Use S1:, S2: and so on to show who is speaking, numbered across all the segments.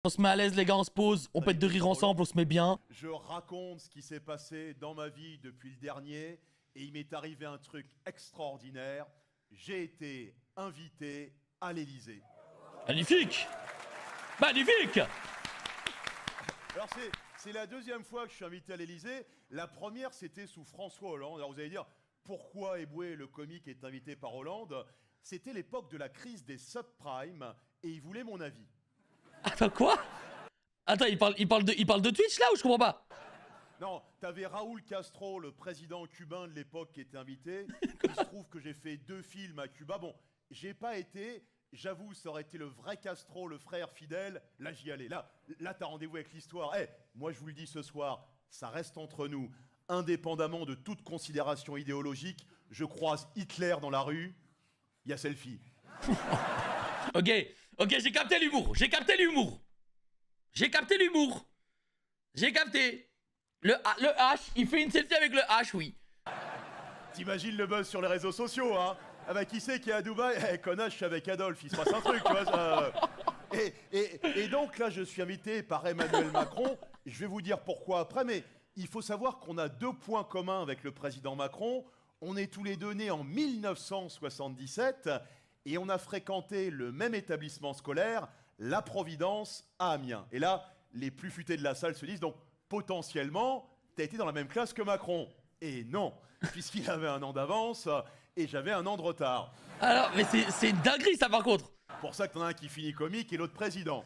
S1: On se met à l'aise les gars, on se pose, on pète de rire ensemble, on se met bien.
S2: Je raconte ce qui s'est passé dans ma vie depuis le dernier et il m'est arrivé un truc extraordinaire. J'ai été invité à l'Élysée.
S1: Magnifique. Magnifique.
S2: Alors c'est la deuxième fois que je suis invité à l'Élysée. La première c'était sous François Hollande. Alors vous allez dire pourquoi Eboué le comique est invité par Hollande? C'était l'époque de la crise des subprimes et il voulait mon avis.
S1: Attends quoi? Attends, il parle de Twitch là ou je comprends pas?
S2: Non, t'avais Raúl Castro, le président cubain de l'époque, qui était invité. Il se trouve que j'ai fait 2 films à Cuba. Bon, j'ai pas été, j'avoue, ça aurait été le vrai Castro, le frère fidèle. Là, j'y allais. Là t'as rendez-vous avec l'histoire. Eh, moi, je vous le dis ce soir, ça reste entre nous. Indépendamment de toute considération idéologique, je croise Hitler dans la rue, il y a selfie.
S1: Ok, j'ai capté l'humour, j'ai capté l'humour. Le H, il fait une selfie avec le H, oui.
S2: T'imagines le buzz sur les réseaux sociaux, hein? Ah bah qui c'est qui est à Dubaï? Eh, connasse, je suis avec Adolphe, il se passe un truc, tu vois ça... Et donc là, je suis invité par Emmanuel Macron. Je vais vous dire pourquoi après, mais il faut savoir qu'on a 2 points communs avec le président Macron. On est tous les deux nés en 1977 et on a fréquenté le même établissement scolaire, la Providence, à Amiens. Et là, les plus futés de la salle se disent donc, potentiellement, t'as été dans la même classe que Macron. Et non, puisqu'il avait 1 an d'avance et j'avais 1 an de retard.
S1: Alors, mais c'est une dinguerie ça par contre.
S2: Pour ça que t'en as un qui finit comique et l'autre président.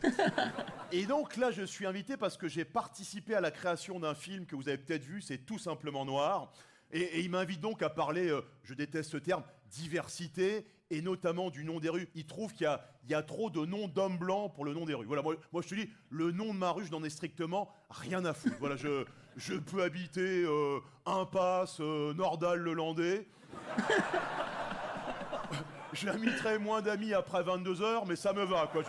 S2: Et donc là, je suis invité parce que j'ai participé à la création d'un film que vous avez peut-être vu, c'est Tout simplement noir. Et il m'invite donc à parler, je déteste ce terme, diversité, et notamment du nom des rues. Il trouve qu'il y a trop de noms d'hommes blancs pour le nom des rues. Voilà, moi je te dis, le nom de ma rue, je n'en ai strictement rien à foutre. Voilà, je peux habiter Impasse, Nordal-le-Landais. J'inviterai moins d'amis après 22 h, mais ça me va, quoi.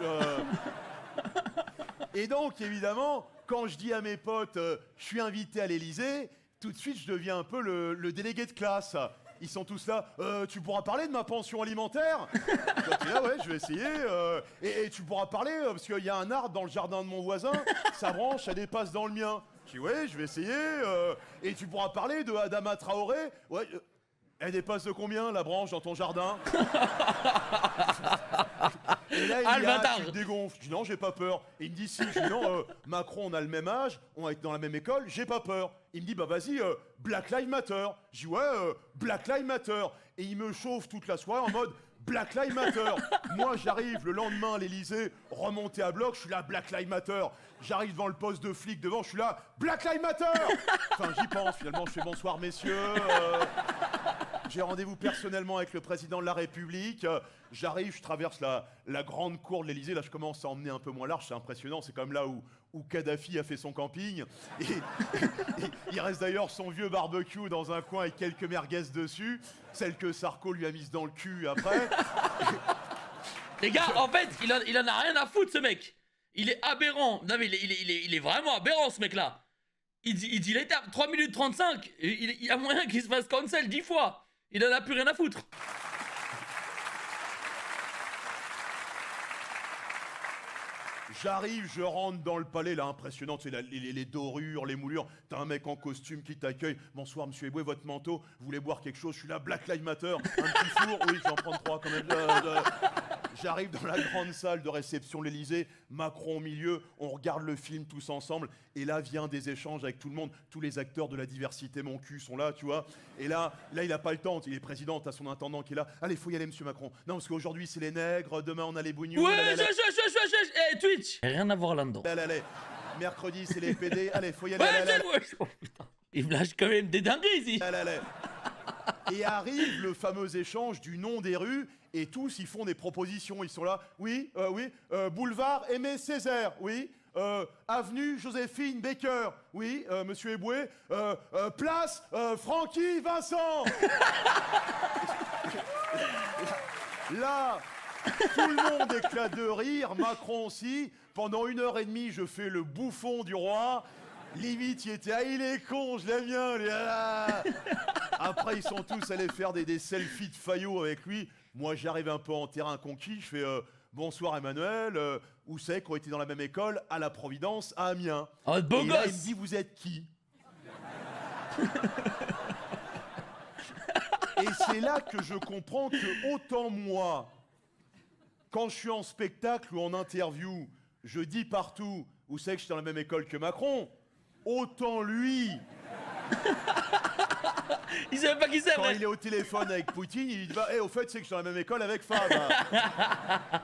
S2: Et donc, évidemment, quand je dis à mes potes, je suis invité à l'Élysée, tout de suite, je deviens un peu le délégué de classe. Ils sont tous là, tu pourras parler de ma pension alimentaire? Donc, là, ouais, je vais essayer. Et tu pourras parler, parce qu'il y a un arbre dans le jardin de mon voisin, sa branche, elle dépasse dans le mien. Je dis, ouais, je vais essayer. Et tu pourras parler de Adama Traoré? Ouais. Elle dépasse de combien, la branche, dans ton jardin? Et là, il y a, tu te dégonfles. Je dis non, j'ai pas peur. Et il me dit si. Je dis non, Macron, on a le même âge, on a été dans la même école, j'ai pas peur. Il me dit bah vas-y, Black Lives Matter. Je dis ouais, Black Lives Matter. Et il me chauffe toute la soirée en mode Black Lives Matter. Moi, j'arrive le lendemain à l'Élysée, remonté à bloc, je suis là, Black Lives Matter. J'arrive devant le poste de flic devant, je suis là, Black Lives Matter. Enfin, j'y pense, finalement, je fais bonsoir, messieurs. J'ai rendez-vous personnellement avec le président de la République. J'arrive, je traverse la grande cour de l'Élysée. Là, je commence à emmener un peu moins large. C'est impressionnant. C'est comme là où Kadhafi a fait son camping. Et il reste d'ailleurs son vieux barbecue dans un coin avec quelques merguez dessus. Celle que Sarko lui a mise dans le cul après.
S1: Les gars, en fait, il en a rien à foutre, ce mec. Il est aberrant. Non, mais il est vraiment aberrant, ce mec-là. Il était à 3 minutes 35. Il y a moyen qu'il se fasse cancel 10 fois. Il en a plus rien à foutre.
S2: J'arrive, je rentre dans le palais, là, impressionnant, tu sais, les dorures, les moulures. T'as un mec en costume qui t'accueille. Bonsoir, monsieur Eboué, votre manteau, vous voulez boire quelque chose? Je suis là, Black Lives Matter, un petit four, oui, je vais en prendre 3 quand même. J'arrive dans la grande salle de réception de l'Élysée, Macron au milieu, on regarde le film tous ensemble, et là vient des échanges avec tout le monde, tous les acteurs de la diversité, mon cul, sont là, tu vois. Et là, il a pas le temps, il est président, t'as son intendant qui est là. Allez, faut y aller, monsieur Macron. Non, parce qu'aujourd'hui, c'est les nègres, demain, on a les bougnous.
S1: Ouais, hey, Twitch. Rien à voir là-dedans.
S2: Allez. Mercredi, c'est les PD. Allez, faut y aller.
S1: Oh, putain. Il me lâche quand même des dingueries ici.
S2: Allez. Et arrive le fameux échange du nom des rues, et tous, ils font des propositions. Ils sont là, oui, boulevard Aimé Césaire, oui. Avenue Joséphine Baker, oui, monsieur Eboué. Place Francky Vincent. Là, tout le monde éclate de rire, Macron aussi. Pendant 1h30, je fais le bouffon du roi. Limite, il était, il est con, je l'aime bien. Après, ils sont tous allés faire des selfies de Fayot avec lui. Moi, j'arrive un peu en terrain conquis. Je fais, bonsoir Emmanuel, où c'est qu'on était dans la même école, à la Providence, à Amiens.
S1: Oh, beau
S2: et
S1: gosse.
S2: là, il me dit, vous êtes qui? Et c'est là que je comprends que autant moi, quand je suis en spectacle ou en interview, je dis partout, où c'est que j'étais dans la même école que Macron, autant lui...
S1: Il sait même pas qui c'est,
S2: Quand
S1: vrai.
S2: il est au téléphone avec Poutine, il dit bah, au fait, c'est que je suis dans la même école avec Fab.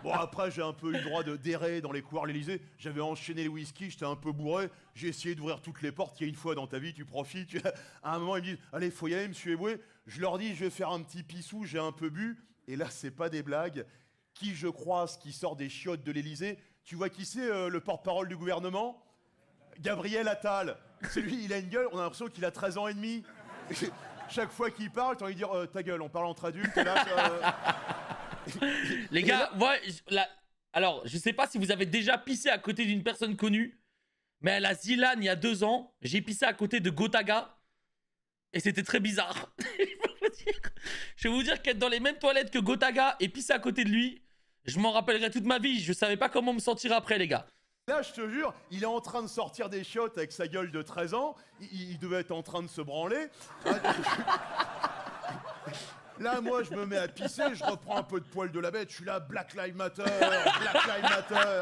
S2: Bon, après, j'ai un peu eu le droit d'errer dans les couloirs de l'Élysée. J'avais enchaîné les whisky, j'étais un peu bourré. J'ai essayé d'ouvrir toutes les portes. Il y a une fois dans ta vie, tu profites. À un moment, ils me disent allez, faut y aller, monsieur Eboué. Je leur dis je vais faire un petit pissou, j'ai un peu bu. Et là, c'est pas des blagues. Qui je croise qui sort des chiottes de l'Élysée? Tu vois qui c'est, le porte-parole du gouvernement? Gabriel Attal. C'est lui, il a une gueule, on a l'impression qu'il a 13 ans et demi. Chaque fois qu'il parle, t'as envie de dire ta gueule, on parle entre adultes. Et là,
S1: Les gars, moi, alors, je sais pas si vous avez déjà pissé à côté d'une personne connue, mais à la Zilan, il y a 2 ans, j'ai pissé à côté de Gotaga, et c'était très bizarre. Je vais vous dire qu'être dans les mêmes toilettes que Gotaga et pisser à côté de lui, je m'en rappellerai toute ma vie. Je savais pas comment me sentir après, les gars.
S2: Là, je te jure, il est en train de sortir des chiottes avec sa gueule de 13 ans. Il devait être en train de se branler. Là, moi, je me mets à pisser, je reprends un peu de poil de la bête. Je suis là, Black Lives Matter, Black Lives Matter.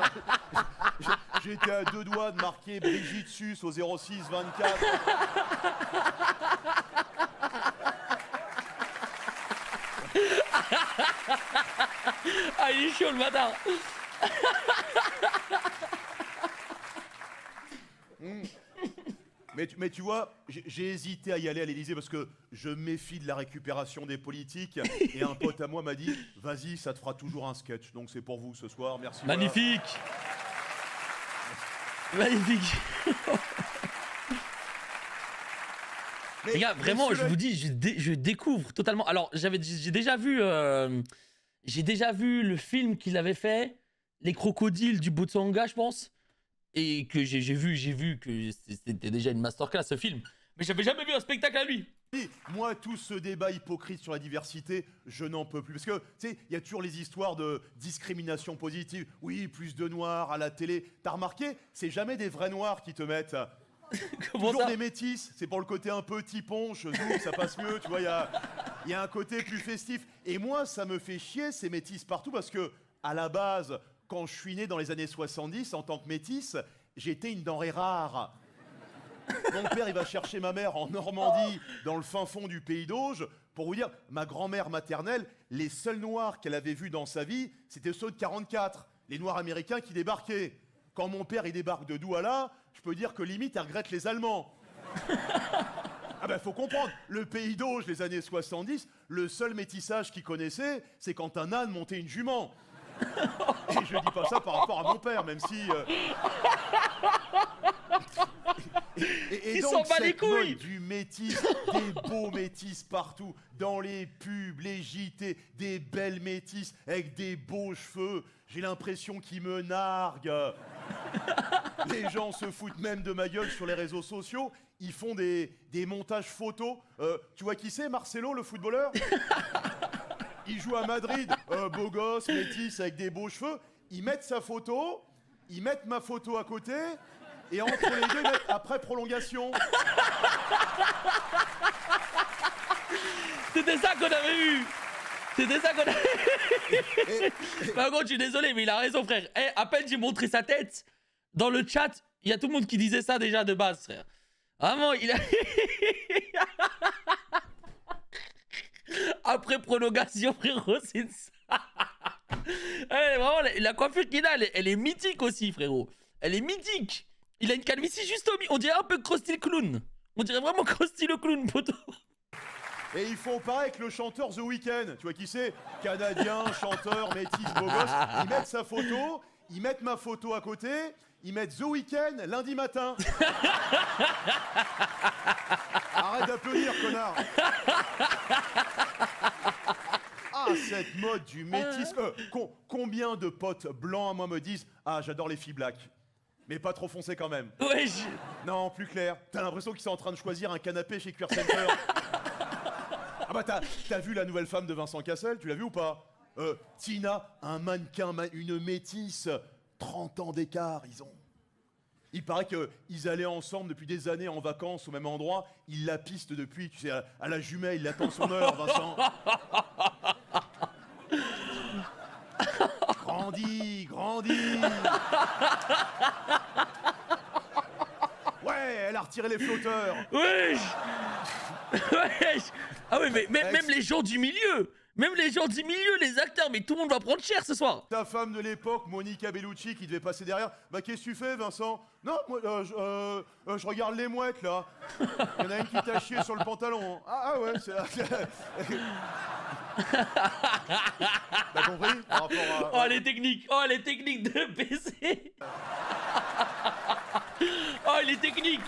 S2: J'étais à 2 doigts de marquer Brigitte Sus au 06 24.
S1: Ah, il est chaud, le bâtard.
S2: Mais tu vois, j'ai hésité à y aller à l'Élysée parce que je méfie de la récupération des politiques. Et un pote à moi m'a dit vas-y, ça te fera toujours un sketch. Donc c'est pour vous ce soir, merci.
S1: Magnifique.
S2: Voilà.
S1: Magnifique. Les gars, vraiment, je vous dis, je découvre totalement. Alors, j'ai déjà vu le film qu'il avait fait, Les Crocodiles du Botswana, je pense. Et que j'ai vu que c'était déjà une masterclass, ce film. Mais j'avais jamais vu un spectacle à lui.
S2: Moi, tout ce débat hypocrite sur la diversité, je n'en peux plus. Parce que, tu sais, il y a toujours les histoires de discrimination positive. Oui, plus de noirs à la télé. T'as remarqué, c'est jamais des vrais noirs qui te mettent.
S1: Comment
S2: toujours
S1: ça?
S2: des métis. C'est pour le côté un peu tiponche, ça passe mieux. Tu vois, il y a un côté plus festif. Et moi, ça me fait chier, ces métis partout, parce que, à la base, quand je suis né dans les années 70, en tant que métis, j'étais une denrée rare. Mon père, il va chercher ma mère en Normandie, dans le fin fond du pays d'Auge. Pour vous dire, ma grand-mère maternelle, les seuls noirs qu'elle avait vus dans sa vie, c'était ceux de 44, les noirs américains qui débarquaient. Quand mon père, il débarque de Douala, je peux dire que limite, elle regrette les Allemands. Ah ben, faut comprendre, le pays d'Auge, les années 70, le seul métissage qu'il connaissait, c'est quand un âne montait une jument. Et je dis pas ça par rapport à mon père, même si... Et
S1: il
S2: donc,
S1: s'en bat les
S2: cette
S1: couilles.
S2: mode du métis, des beaux métis partout, dans les pubs, les JT, des belles métis avec des beaux cheveux, j'ai l'impression qu'ils me narguent. Les gens se foutent même de ma gueule sur les réseaux sociaux, ils font des montages photos. Tu vois qui c'est, Marcelo, le footballeur? Il joue à Madrid, beau gosse, métis, avec des beaux cheveux. Ils mettent sa photo, ils mettent ma photo à côté, et entre les deux, ils mettent après prolongation.
S1: C'était ça qu'on avait vu. C'était ça qu'on avait vu. Par contre, je suis désolé, mais il a raison, frère. À peine j'ai montré sa tête, dans le chat, il y a tout le monde qui disait ça déjà de base, frère. Vraiment, il a... Après prolongation, frérot, c'est ça. Vraiment, la coiffure qu'il a, elle est mythique aussi, frérot. Elle est mythique. Il a une calvitie juste au milieu. On dirait un peu Krusty le clown. On dirait vraiment Krusty le clown, poteau.
S2: Et ils font pareil avec le chanteur The Weeknd. Tu vois qui c'est? Canadien, chanteur, métis, beau gosse. Ils mettent sa photo, ils mettent ma photo à côté, ils mettent The Weeknd lundi matin. Arrête d'applaudir, connard. Ah, cette mode du métis. Combien de potes blancs à moi me disent ah, j'adore les filles black. Mais pas trop foncé quand même.
S1: Ouais,
S2: Non, plus clair. T'as l'impression qu'ils sont en train de choisir un canapé chez Queer Center. Ah bah t'as vu la nouvelle femme de Vincent Cassel? Tu l'as vu ou pas? Tina, un mannequin, une métisse, 30 ans d'écart, ils ont. Il paraît qu'ils allaient ensemble depuis des années en vacances au même endroit. Il la piste depuis, tu sais, à la jumelle, il attend son heure, Vincent. Grandis, grandis. Ouais, elle a retiré les flotteurs.
S1: Wesh. Wesh. Ah oui, mais même les gens du milieu. Même les gens du milieu, les acteurs, mais tout le monde va prendre cher ce soir.
S2: Ta femme de l'époque, Monica Bellucci, qui devait passer derrière. Bah, qu'est-ce que tu fais, Vincent? Non, moi, je regarde les mouettes, là. Il y en a une qui t'a chié sur le pantalon. Ah ouais, c'est... T'as compris? Par rapport à...
S1: Oh, les techniques de PC. Oh, les techniques.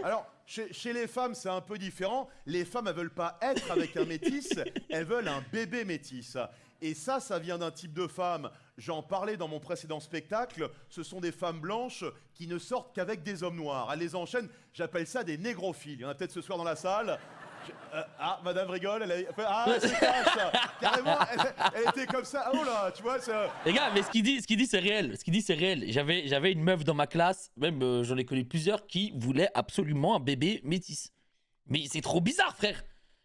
S2: Alors, chez les femmes, c'est un peu différent. Les femmes, elles veulent pas être avec un métis, elles veulent un bébé métis. Et ça vient d'un type de femme. J'en parlais dans mon précédent spectacle. Ce sont des femmes blanches qui ne sortent qu'avec des hommes noirs. Elles les enchaînent. J'appelle ça des négrophiles. Il y en a peut-être ce soir dans la salle. Madame rigole, c'est ça. Carrément, elle était comme ça. Oh là, tu vois, ça...
S1: Les gars, mais ce qu'il dit, c'est réel. J'avais une meuf dans ma classe, même j'en ai connu plusieurs, qui voulaient absolument un bébé métis. Mais c'est trop bizarre, frère.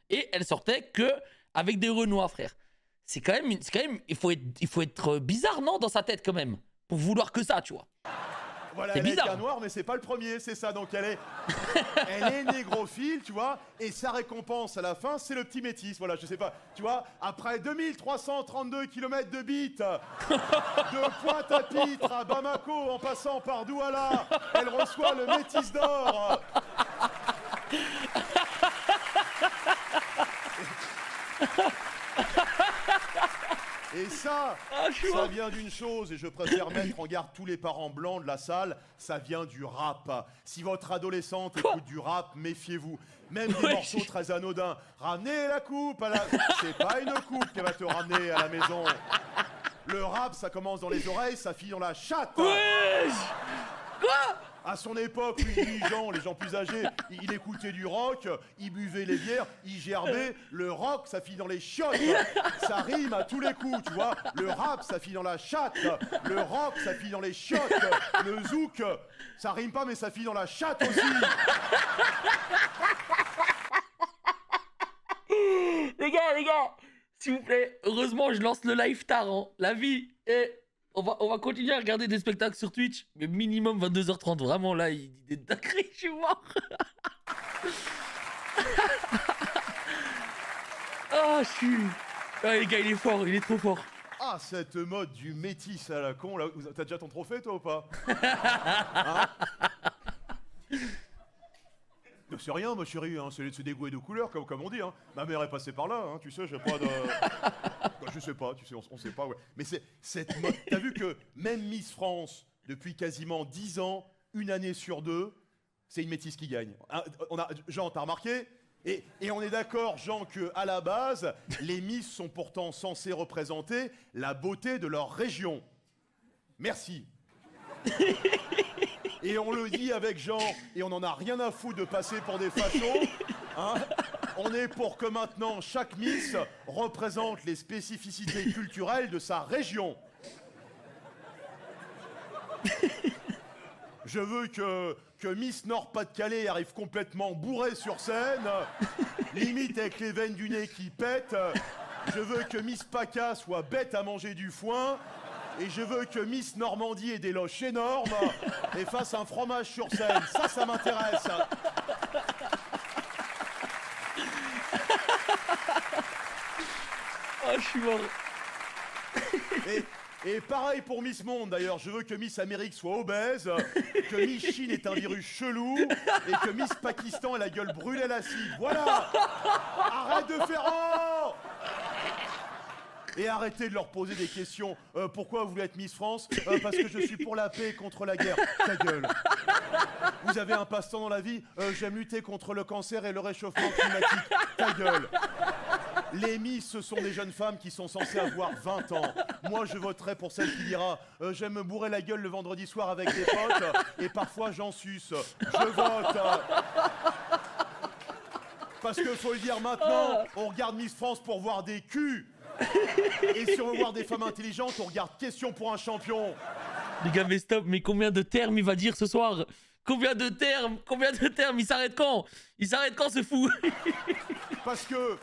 S1: Et elle sortait que avec des Renois, frère. C'est quand même, il faut être bizarre, non, dans sa tête quand même, pour vouloir que ça, tu vois.
S2: Voilà,
S1: c'est
S2: elle
S1: bizarre.
S2: est qu'un noir, mais c'est pas le premier, c'est ça. Donc elle est négrophile, tu vois, et sa récompense à la fin, c'est le petit métis. Voilà, je sais pas, tu vois, après 2332 km de bite, de Pointe-à-Pitre à Bamako, en passant par Douala, elle reçoit le métis d'or. Et ça vient d'une chose, et je préfère mettre en garde tous les parents blancs de la salle, ça vient du rap. Si votre adolescente écoute du rap, méfiez-vous. Même des morceaux très anodins. Ramenez la coupe à la... C'est pas une coupe qui va te ramener à la maison. Le rap, ça commence dans les oreilles, ça finit dans la chatte.
S1: Wesh. Quoi?
S2: À son époque, les gens plus âgés, il écoutait du rock, il buvait les bières, il gerbait. Le rock, ça finit dans les chiottes. Ça rime à tous les coups, tu vois. Le rap, ça finit dans la chatte. Le rock, ça finit dans les chiottes. Le zouk, ça rime pas, mais ça finit dans la chatte aussi.
S1: Les gars, s'il vous plaît, heureusement, je lance le live tard, hein. La vie est... On va continuer à regarder des spectacles sur Twitch, mais minimum 22h30. Vraiment, là, il dit des dingueries, je suis mort. Ah, je suis... Ah, les gars, il est fort, il est trop fort.
S2: Ah, cette mode du métis à la con, là, t'as déjà ton trophée, toi, ou pas? Hein? C'est rien, ma chérie, hein, c'est des goûts et de couleurs, comme on dit. Hein. Ma mère est passée par là, hein, tu sais, j'ai pas de... Je sais pas, tu sais, on sait pas, ouais. Mais c'est cette mode... T'as vu que même Miss France, depuis quasiment 10 ans, une année sur deux, c'est une métisse qui gagne. Hein, Jean, t'as remarqué? Et on est d'accord, Jean, qu'à la base, les Miss sont pourtant censées représenter la beauté de leur région. Merci. Et on le dit avec Jean, et on n'en a rien à foutre de passer pour des fachos. Hein, on est pour que maintenant chaque Miss représente les spécificités culturelles de sa région. Je veux que Miss Nord-Pas-de-Calais arrive complètement bourrée sur scène, limite avec les veines du nez qui pètent. Je veux que Miss PACA soit bête à manger du foin. Et je veux que Miss Normandie ait des loches énormes et fasse un fromage sur scène. Ça m'intéresse.
S1: Oh, je suis mort.
S2: Et pareil pour Miss Monde, d'ailleurs. Je veux que Miss Amérique soit obèse, que Miss Chine ait un virus chelou et que Miss Pakistan ait la gueule brûlée à l'acide. Voilà. Arrête de faire... Oh. Et arrêtez de leur poser des questions. Pourquoi vous voulez être Miss France? Parce que je suis pour la paix et contre la guerre. Ta gueule. Vous avez un passe-temps dans la vie? J'aime lutter contre le cancer et le réchauffement climatique. Ta gueule. Les Miss, ce sont des jeunes femmes qui sont censées avoir 20 ans. Moi, je voterai pour celle qui dira j'aime me bourrer la gueule le vendredi soir avec des potes et parfois j'en suce. Je vote. Parce que faut le dire maintenant, on regarde Miss France pour voir des culs. Et si on veut voir des femmes intelligentes, on regarde Question pour un champion.
S1: Les gars, mais stop, mais combien de termes il va dire ce soir? Combien de termes? Il s'arrête quand? Il s'arrête quand, ce fou?
S2: Parce que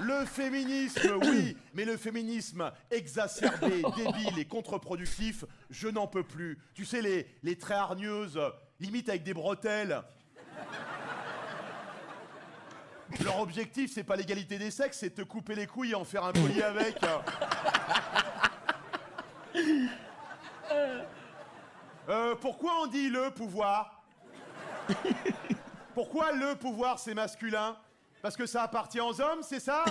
S2: le féminisme, oui, mais le féminisme exacerbé, débile et contre-productif, je n'en peux plus. Tu sais, les traits hargneuses, limite avec des bretelles. Leur objectif, c'est pas l'égalité des sexes, c'est de te couper les couilles et en faire un collier avec. Pourquoi on dit le pouvoir? Pourquoi le pouvoir, c'est masculin? Parce que ça appartient aux hommes, c'est ça?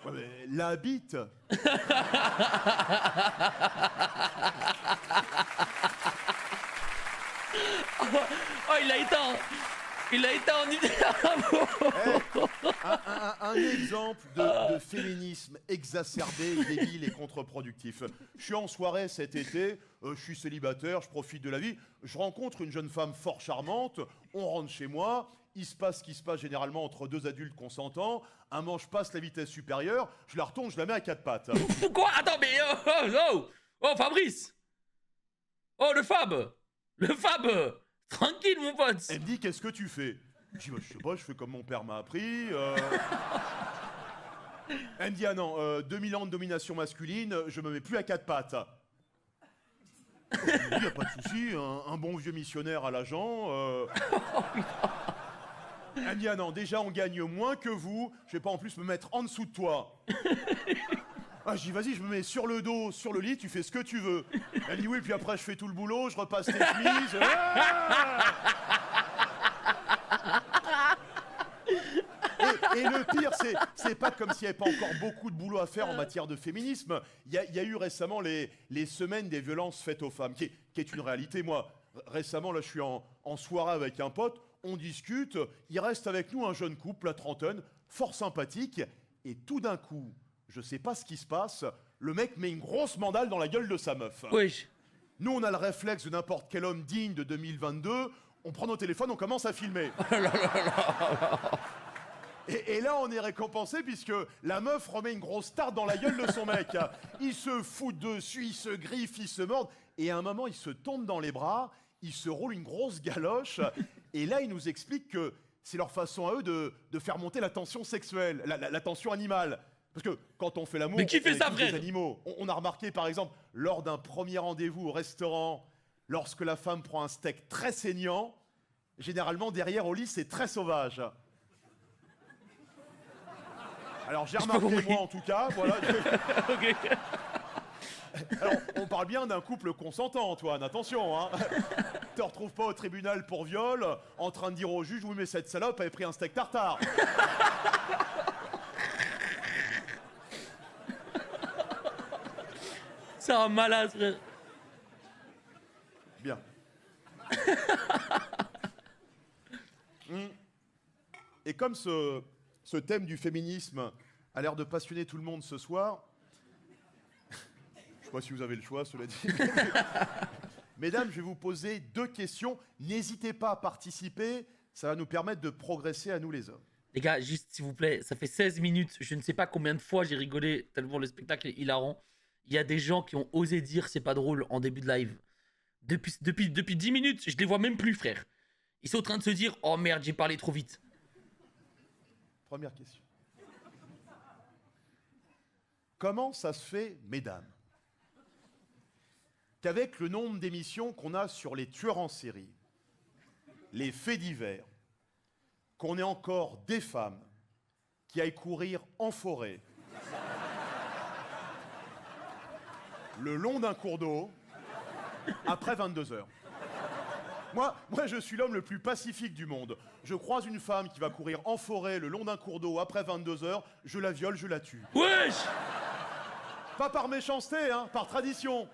S2: Ouais, mais la bite.
S1: Oh, il a été en
S2: Un exemple de féminisme exacerbé, débile et contre-productif. Je suis en soirée cet été, je suis célibataire, je profite de la vie, je rencontre une jeune femme fort charmante, on rentre chez moi, il se passe ce qui se passe généralement entre deux adultes consentants, un manche passe la vitesse supérieure, je la retourne, je la mets à quatre pattes.
S1: Quoi? Attends, mais oh, Fabrice! Oh, le Fab! Tranquille, mon pote!
S2: Elle me dit, qu'est-ce que tu fais? Je dis, bah, je sais pas, je fais comme mon père m'a appris. Elle me dit, ah non, 2000 ans de domination masculine, je me mets plus à quatre pattes. Il n'y a pas de souci, un bon vieux missionnaire à l'agent. Elle me dit, ah non, déjà on gagne moins que vous, je vais pas en plus me mettre en dessous de toi. Ah, je dis, vas-y, je me mets sur le dos, sur le lit, tu fais ce que tu veux. Elle dit, oui, puis après je fais tout le boulot, je repasse tes chemises. Et le pire, c'est pas comme s'il n'y avait pas encore beaucoup de boulot à faire en matière de féminisme. Il y a eu récemment les semaines des violences faites aux femmes, qui est une réalité. Moi, récemment, là, je suis en soirée avec un pote, on discute, il reste avec nous un jeune couple, la trentaine, fort sympathique, et tout d'un coup, je sais pas ce qui se passe, le mec met une grosse mandale dans la gueule de sa meuf.
S1: Oui.
S2: Nous, on a le réflexe de n'importe quel homme digne de 2022, on prend nos téléphones, on commence à filmer. Et là, on est récompensé puisque la meuf remet une grosse tarte dans la gueule de son mec. Il se fout dessus, il se griffe, il se mord. Et à un moment, il se tombe dans les bras, il se roule une grosse galoche. Et là, il nous explique que c'est leur façon à eux de faire monter la tension sexuelle, la tension animale. Parce que quand on fait l'amour,
S1: mais qui fait ça, frère?
S2: Des animaux. On a remarqué, par exemple, lors d'un premier rendez-vous au restaurant, lorsque la femme prend un steak très saignant, généralement, derrière au lit, c'est très sauvage. Alors j'ai remarqué, moi en tout cas, voilà.
S1: Ok.
S2: Alors, on parle bien d'un couple consentant, Antoine, attention, hein. Te retrouves pas au tribunal pour viol, en train de dire au juge, oui mais cette salope avait pris un steak tartare.
S1: C'est un malade, frère.
S2: Bien. Et comme ce thème du féminisme a l'air de passionner tout le monde ce soir, je sais pas si vous avez le choix, cela dit. Mesdames, je vais vous poser 2 questions. N'hésitez pas à participer, ça va nous permettre de progresser à nous les hommes.
S1: Les gars, juste s'il vous plaît, ça fait 16 minutes, je ne sais pas combien de fois j'ai rigolé tellement le spectacle est hilarant. Il y a des gens qui ont osé dire c'est pas drôle en début de live. Depuis 10 minutes, je les vois même plus, frère. Ils sont en train de se dire oh merde, j'ai parlé trop vite.
S2: Première question. Comment ça se fait, mesdames, qu'avec le nombre d'émissions qu'on a sur les tueurs en série, les faits divers, qu'on ait encore des femmes qui aillent courir en forêt, le long d'un cours d'eau, après 22 heures. Moi, je suis l'homme le plus pacifique du monde. Je croise une femme qui va courir en forêt le long d'un cours d'eau après 22 heures, je la viole, je la tue.
S1: Wesh!
S2: Pas par méchanceté, hein, par tradition.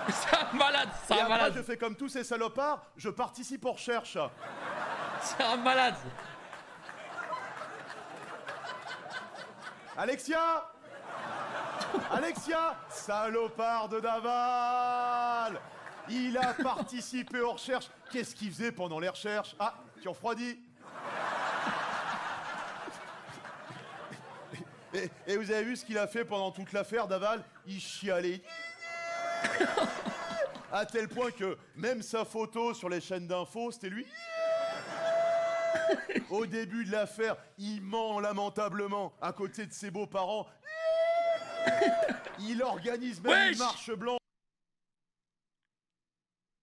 S1: C'est un malade, c'est un malade.
S2: Je fais comme tous ces salopards, je participe aux recherches.
S1: C'est un malade.
S2: Alexia! Alexia! Salopard de Daval! Il a participé aux recherches. Qu'est-ce qu'il faisait pendant les recherches? Ah, tu refroidis. Et vous avez vu ce qu'il a fait pendant toute l'affaire, Daval? Il chialait. À tel point que même sa photo sur les chaînes d'infos, c'était lui. Au début de l'affaire, il ment lamentablement à côté de ses beaux-parents. Il organise même une marche blanche.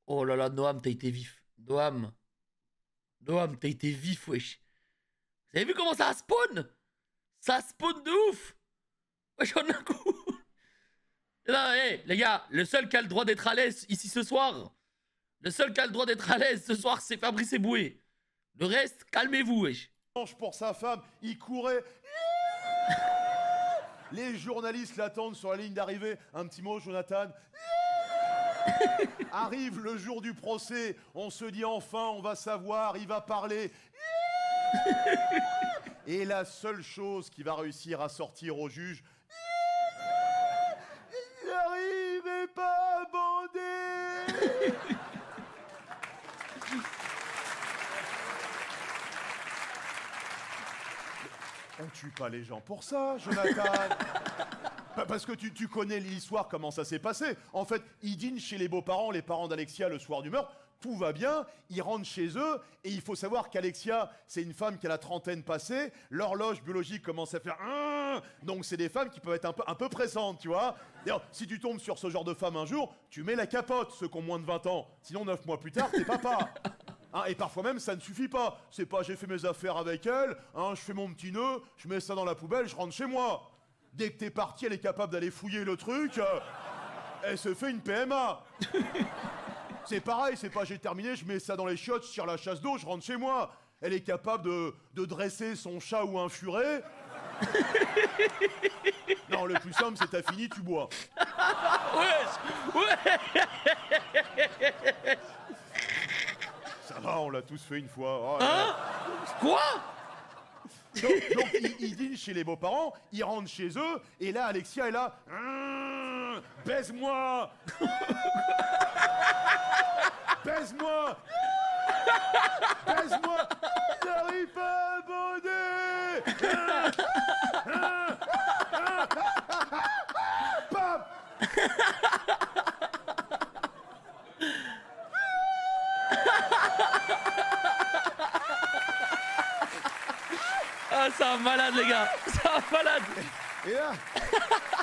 S1: Oh là là, Noam, t'as été vif. Noam, t'as été vif, wesh. Vous avez vu comment ça spawn? Ça spawn de ouf. Wesh, en un coup. Là, hé, les gars, le seul qui a le droit d'être à l'aise ici ce soir, le seul qui a le droit d'être à l'aise ce soir, c'est Fabrice Eboué. Le reste, calmez-vous, wesh.
S2: Pour sa femme, il courait. Les journalistes l'attendent sur la ligne d'arrivée. Un petit mot, Jonathan. Arrive le jour du procès, on se dit enfin, on va savoir, il va parler. Et la seule chose qui va réussir à sortir au juge, il n'arrivait pas à bander. On tue pas les gens pour ça, Jonathan. Parce que tu connais l'histoire, comment ça s'est passé. En fait, ils dînent chez les beaux-parents, les parents d'Alexia, le soir du meurtre. Tout va bien, ils rentrent chez eux, et il faut savoir qu'Alexia, c'est une femme qui a la trentaine passée, l'horloge biologique commence à faire... Donc c'est des femmes qui peuvent être un peu pressantes, tu vois. D'ailleurs, si tu tombes sur ce genre de femme un jour, tu mets la capote, ceux qui ont moins de 20 ans. Sinon, 9 mois plus tard, t'es papa. Hein, et parfois même, ça ne suffit pas. C'est pas, j'ai fait mes affaires avec elle, hein, je fais mon petit nœud, je mets ça dans la poubelle, je rentre chez moi. Dès que t'es parti, elle est capable d'aller fouiller le truc. Elle se fait une PMA. C'est pareil, c'est pas j'ai terminé, je mets ça dans les chiottes, je tire la chasse d'eau, je rentre chez moi. Elle est capable de dresser son chat ou un furet. Non, le plus simple, c'est t'as fini, tu bois.
S1: Ouais.
S2: Ça va, on l'a tous fait une fois. Oh,
S1: hein? Quoi?
S2: Donc ils dînent chez les beaux-parents, ils rentrent chez eux, et là, Alexia est là. Baise-moi. Baise-moi. Baise-moi. J'arrive pas à bander. Bam.
S1: Ah, c'est un malade, les gars. C'est un malade.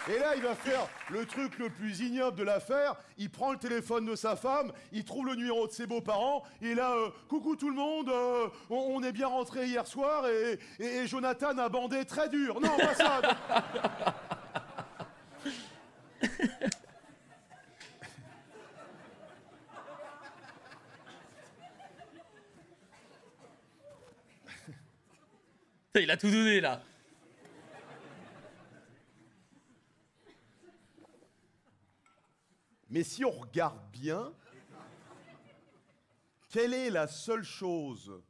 S2: Et là, il va faire le truc le plus ignoble de l'affaire. Il prend le téléphone de sa femme, il trouve le numéro de ses beaux-parents, et là, coucou tout le monde, on est bien rentré hier soir, et Jonathan a bandé très dur. Non, pas ça.
S1: Il a tout donné, là.
S2: Mais si on regarde bien, quelle est la seule chose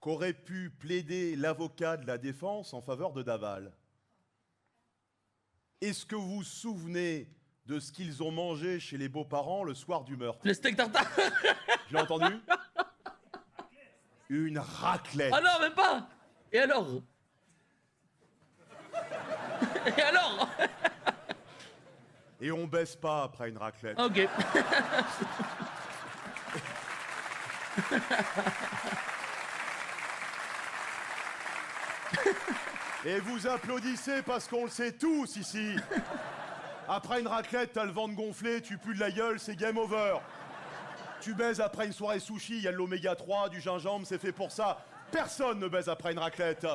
S2: qu'aurait pu plaider l'avocat de la défense en faveur de Daval? Est-ce que vous vous souvenez de ce qu'ils ont mangé chez les beaux-parents le soir du meurtre?
S1: Le steak tartare.
S2: Je l'ai entendu? Une raclette.
S1: Ah non, même pas. Et alors? Et alors?
S2: Et on baisse pas après une raclette.
S1: Ok.
S2: Et vous applaudissez parce qu'on le sait tous ici. Après une raclette, t'as le ventre gonflé, tu pues de la gueule, c'est game over. Tu baises après une soirée sushi, il y a de l'oméga 3, du gingembre, c'est fait pour ça. Personne ne baise après une raclette.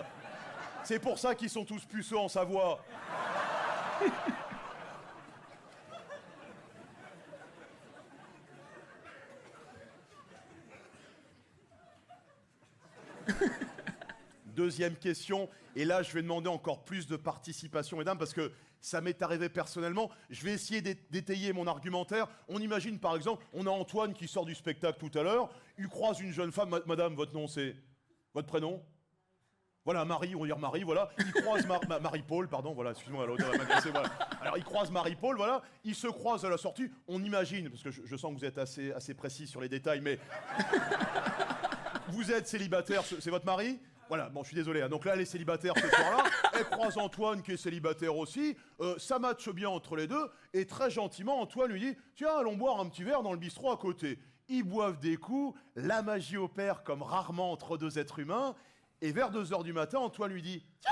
S2: C'est pour ça qu'ils sont tous puceux en Savoie. Deuxième question, et là je vais demander encore plus de participation, mesdames, parce que ça m'est arrivé personnellement. Je vais essayer d'étayer mon argumentaire. On imagine par exemple, on a Antoine qui sort du spectacle tout à l'heure, il croise une jeune femme, madame, votre nom c'est... Votre prénom? Voilà, Marie, on va dire Marie, voilà. Il croise Marie-Paul, pardon, voilà, excuse-moi, voilà. Alors, il croise Marie-Paul, voilà. Ils se croisent à la sortie. On imagine, parce que je sens que vous êtes assez précis sur les détails, mais... vous êtes célibataire, c'est votre mari? Voilà, bon, je suis désolé. Donc là, elle est célibataire ce soir-là. Elle croise Antoine qui est célibataire aussi. Ça matche bien entre les deux. Et très gentiment, Antoine lui dit « Tiens, allons boire un petit verre dans le bistrot à côté. » Ils boivent des coups. La magie opère comme rarement entre deux êtres humains. Et vers 2h du matin, Antoine lui dit « Tiens,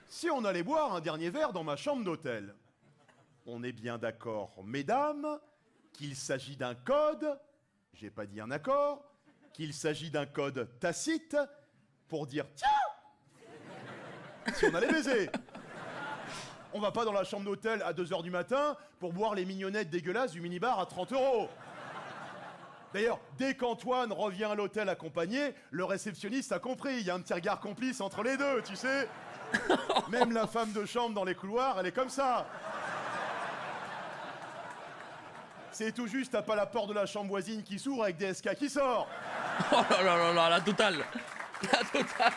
S2: si on allait boire un dernier verre dans ma chambre d'hôtel. On est bien d'accord, mesdames, qu'il s'agit d'un code. J'ai pas dit un accord. Qu'il s'agit d'un code tacite pour dire « Tiens !» si on allait baiser. On va pas dans la chambre d'hôtel à 2h du matin pour boire les mignonnettes dégueulasses du minibar à 30 €. D'ailleurs, dès qu'Antoine revient à l'hôtel accompagné, le réceptionniste a compris. Il y a un petit regard complice entre les deux, tu sais. Même la femme de chambre dans les couloirs, elle est comme ça. C'est tout juste, t'as pas la porte de la chambre voisine qui s'ouvre avec des SK qui sort.
S1: Oh là là là là, la totale. La totale.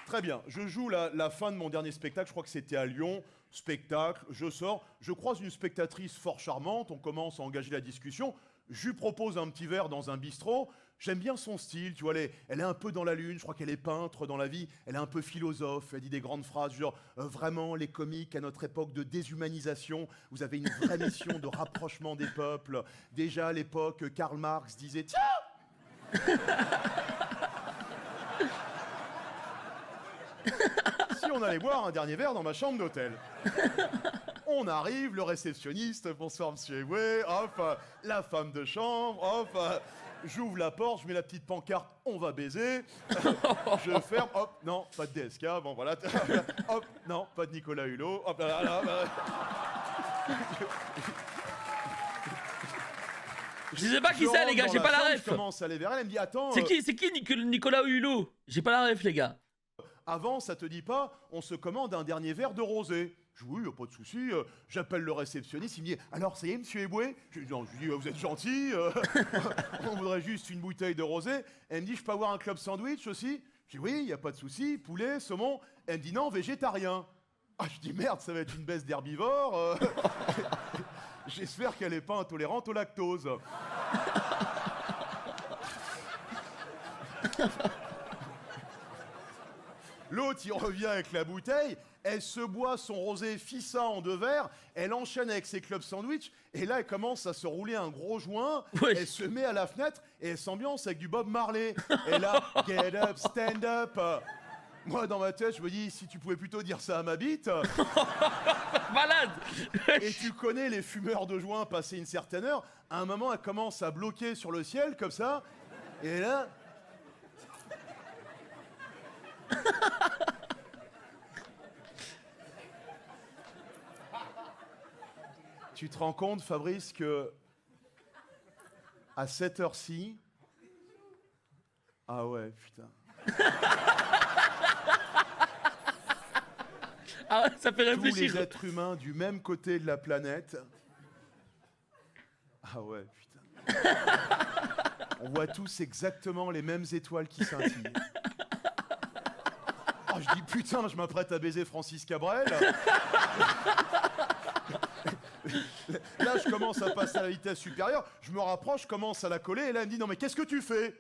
S2: Très bien, je joue la fin de mon dernier spectacle, je crois que c'était à Lyon. Spectacle, je sors, je croise une spectatrice fort charmante, on commence à engager la discussion. Je lui propose un petit verre dans un bistrot. J'aime bien son style, tu vois, elle est un peu dans la lune, je crois qu'elle est peintre dans la vie, elle est un peu philosophe, elle dit des grandes phrases, genre vraiment les comiques à notre époque de déshumanisation, vous avez une vraie mission de rapprochement des peuples. Déjà à l'époque, Karl Marx disait « Tiens !» Si on allait boire un dernier verre dans ma chambre d'hôtel. On arrive, le réceptionniste, bonsoir monsieur Eboué, hop, la femme de chambre, hop, j'ouvre la porte, je mets la petite pancarte, on va baiser, je ferme, hop, non, pas de DSK, bon voilà, hop, non, pas de Nicolas Hulot, hop là, là, là.
S1: Je sais pas qui c'est les gars, j'ai pas la ref.
S2: Je commence à aller vers elle, elle me dit attends.
S1: C'est qui Nicolas Hulot? J'ai pas la ref les gars.
S2: Avant, ça te dit pas, on se commande un dernier verre de rosé. Je dis oui, y a pas de souci. J'appelle le réceptionniste, il me dit alors ça y est, monsieur Eboué? Je dis non, je dis vous êtes gentil, on voudrait juste une bouteille de rosé. Elle me dit je peux avoir un club sandwich aussi? Je dis oui, y a pas de souci, poulet, saumon. Elle me dit non, végétarien. Ah, je dis merde, ça va être une baisse d'herbivore. J'espère qu'elle est pas intolérante au lactose. L'autre, il revient avec la bouteille, elle se boit son rosé fissa en 2 verres, elle enchaîne avec ses clubs sandwich, et là, elle commence à se rouler un gros joint, oui. Elle se met à la fenêtre, et elle s'ambiance avec du Bob Marley. Et là, get up, stand up. Moi, dans ma tête, je me dis, si tu pouvais plutôt dire ça à ma bite.
S1: Malade.
S2: Et tu connais les fumeurs de joint passé une certaine heure, à un moment, elle commence à bloquer sur le ciel, comme ça, et là... Tu te rends compte, Fabrice, que à cette heure-ci... Ah ouais, putain.
S1: Ah ouais, ça fait réfléchir.
S2: Tous les êtres humains du même côté de la planète. Ah ouais, putain. On voit tous exactement les mêmes étoiles qui scintillent. Oh, je dis putain, je m'apprête à baiser Francis Cabrel. Là, je commence à passer à la vitesse supérieure, je me rapproche, je commence à la coller, et là, elle me dit, non mais qu'est-ce que tu fais?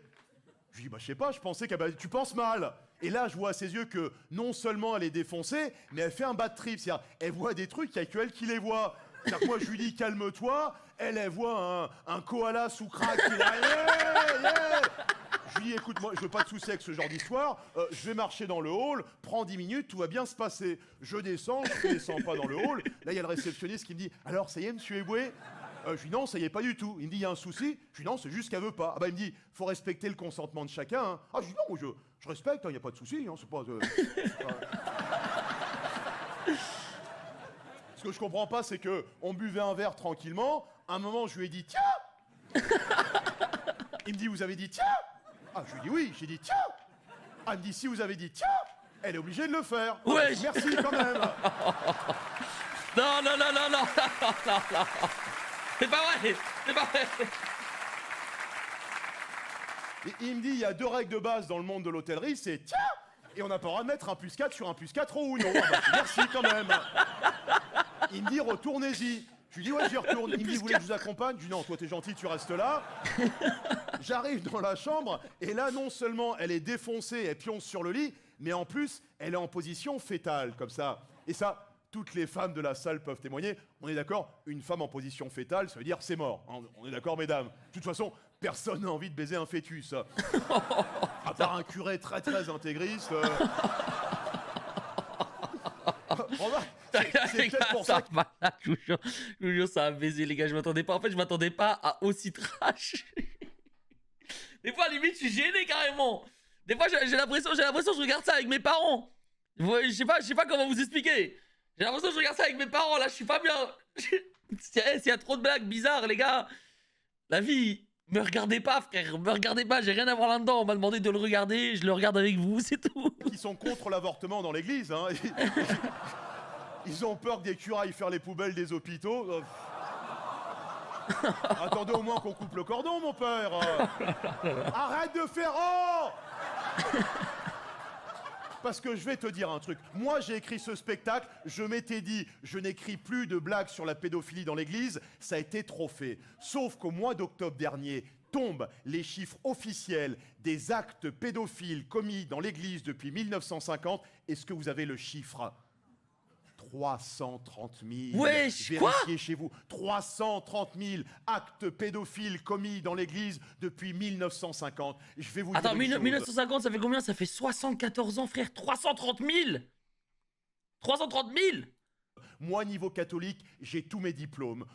S2: Je lui dis, bah je sais pas, je pensais que tu penses mal. Et là, je vois à ses yeux que non seulement elle est défoncée, mais elle fait un bad trip, c'est-à-dire, elle voit des trucs, il n'y a que elle qui les voit. C'est-à-dire, moi, je lui dis, calme-toi, elle voit un koala sous crack, qui est là, yeah. Je lui dis, écoute, moi, je veux pas de soucis avec ce genre d'histoire, je vais marcher dans le hall, prends 10 minutes, tout va bien se passer. Je descends, je ne descends pas dans le hall. Là, il y a le réceptionniste qui me dit, alors, ça y est, monsieur Eboué? Je lui dis, non, ça y est, pas du tout. Il me dit, il y a un souci? Je lui dis, non, c'est juste qu'elle veut pas. Ah bah, il me dit, faut respecter le consentement de chacun. Hein. Ah, je dis, non, je respecte, il n'y a pas de souci, hein, c'est pas... Ce que je comprends pas, c'est que on buvait un verre tranquillement, à un moment, je lui ai dit, tiens. Il me dit, vous avez dit, tiens. Ah, je lui dis oui, j'ai dit tiens. Ah, elle me dit si vous avez dit tiens, elle est obligée de le faire.
S1: Ouais.
S2: Merci quand même.
S1: Non, non, non, non, non, non, non, non. C'est pas vrai, c'est pas vrai.
S2: Et il me dit, il y a 2 règles de base dans le monde de l'hôtellerie, c'est tiens, et on n'a pas le droit de mettre un +4 sur un +4 ou non. Ah bah, merci quand même. Il me dit retournez-y. Je lui dis ouais j'y retourne. Il me dit vous voulez que je vous accompagne? Je lui dis non, toi t'es gentil, tu restes là. J'arrive dans la chambre et là non seulement elle est défoncée, elle pionce sur le lit, mais en plus elle est en position fétale comme ça. Et ça, toutes les femmes de la salle peuvent témoigner. On est d'accord, une femme en position fétale, ça veut dire c'est mort. On est d'accord mesdames. De toute façon, personne n'a envie de baiser un fœtus. À part un curé très très intégriste.
S1: C'est peut-être pour ça. Je vous jure, ça a baisé, les gars. Je m'attendais pas. En fait, je m'attendais pas à aussi trash. Des fois, limite, je suis gêné carrément. Des fois, j'ai l'impression que je regarde ça avec mes parents. Je sais pas comment vous expliquer. J'ai l'impression que je regarde ça avec mes parents. Là, je suis pas bien. S'il y a trop de blagues bizarres, les gars. La vie, me regardez pas, frère. Me regardez pas. J'ai rien à voir là-dedans. On m'a demandé de le regarder. Je le regarde avec vous, c'est tout.
S2: Ils sont contre l'avortement dans l'église. Hein. Ils ont peur que des cures aillent faire les poubelles des hôpitaux. Attendez au moins qu'on coupe le cordon, mon père. Arrête de faire oh. Parce que je vais te dire un truc. Moi, j'ai écrit ce spectacle. Je m'étais dit, je n'écris plus de blagues sur la pédophilie dans l'église. Ça a été trop fait. Sauf qu'au mois d'octobre dernier, tombent les chiffres officiels des actes pédophiles commis dans l'église depuis 1950. Est-ce que vous avez le chiffre ? 330 000.
S1: Wesh, quoi ?
S2: Vérifiez chez vous. 330 000 actes pédophiles commis dans l'église depuis 1950. Je vais vous dire.
S1: Attends, 1950, ça fait combien? Ça fait 74 ans, frère. 330 000 330 000.
S2: Moi, niveau catholique, j'ai tous mes diplômes.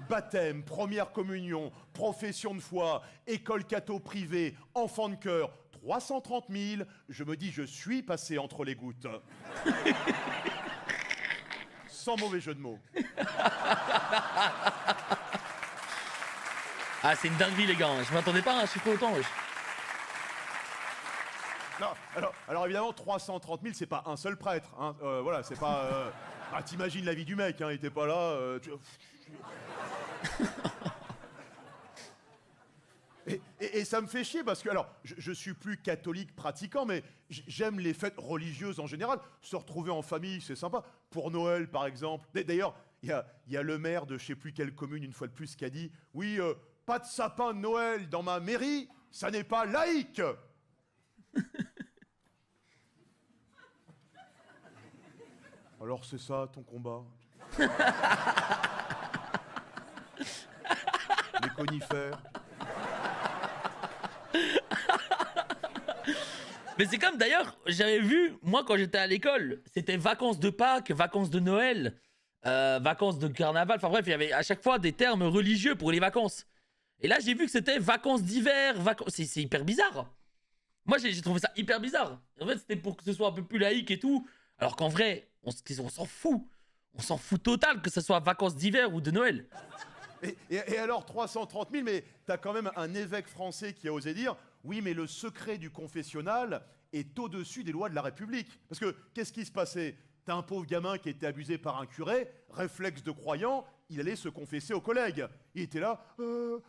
S2: Baptême, première communion, profession de foi, école catho privée, enfant de cœur. 330 000. Je me dis, je suis passé entre les gouttes. Sans mauvais jeu de mots.
S1: Ah, c'est une dinguerie, les gars. Je m'attendais pas à un chiffre autant, wesh.
S2: Non, alors évidemment, 330 000, c'est pas un seul prêtre. Hein. Voilà, c'est pas... Ah, t'imagines la vie du mec, hein, il était pas là... Et ça me fait chier parce que, alors, je suis plus catholique pratiquant, mais j'aime les fêtes religieuses en général. Se retrouver en famille, c'est sympa. Pour Noël, par exemple. D'ailleurs, il y a le maire de je sais plus quelle commune, une fois de plus, qui a dit « Oui, pas de sapin de Noël dans ma mairie, ça n'est pas laïque !» Alors c'est ça, ton combat. Les conifères.
S1: Mais c'est comme d'ailleurs, j'avais vu, moi quand j'étais à l'école, c'était vacances de Pâques, vacances de Noël, vacances de carnaval, enfin bref, il y avait à chaque fois des termes religieux pour les vacances. Et là j'ai vu que c'était vacances d'hiver, c'est hyper bizarre. Moi j'ai trouvé ça hyper bizarre. En fait c'était pour que ce soit un peu plus laïque et tout, alors qu'en vrai, on s'en fout. On s'en fout total que ce soit vacances d'hiver ou de Noël.
S2: Et alors 330 000, mais t'as quand même un évêque français qui a osé dire « Oui, mais le secret du confessionnal est au-dessus des lois de la République. » Parce que qu'est-ce qui se passait? T'as un pauvre gamin qui était abusé par un curé, réflexe de croyant, il allait se confesser aux collègues. Il était là « Le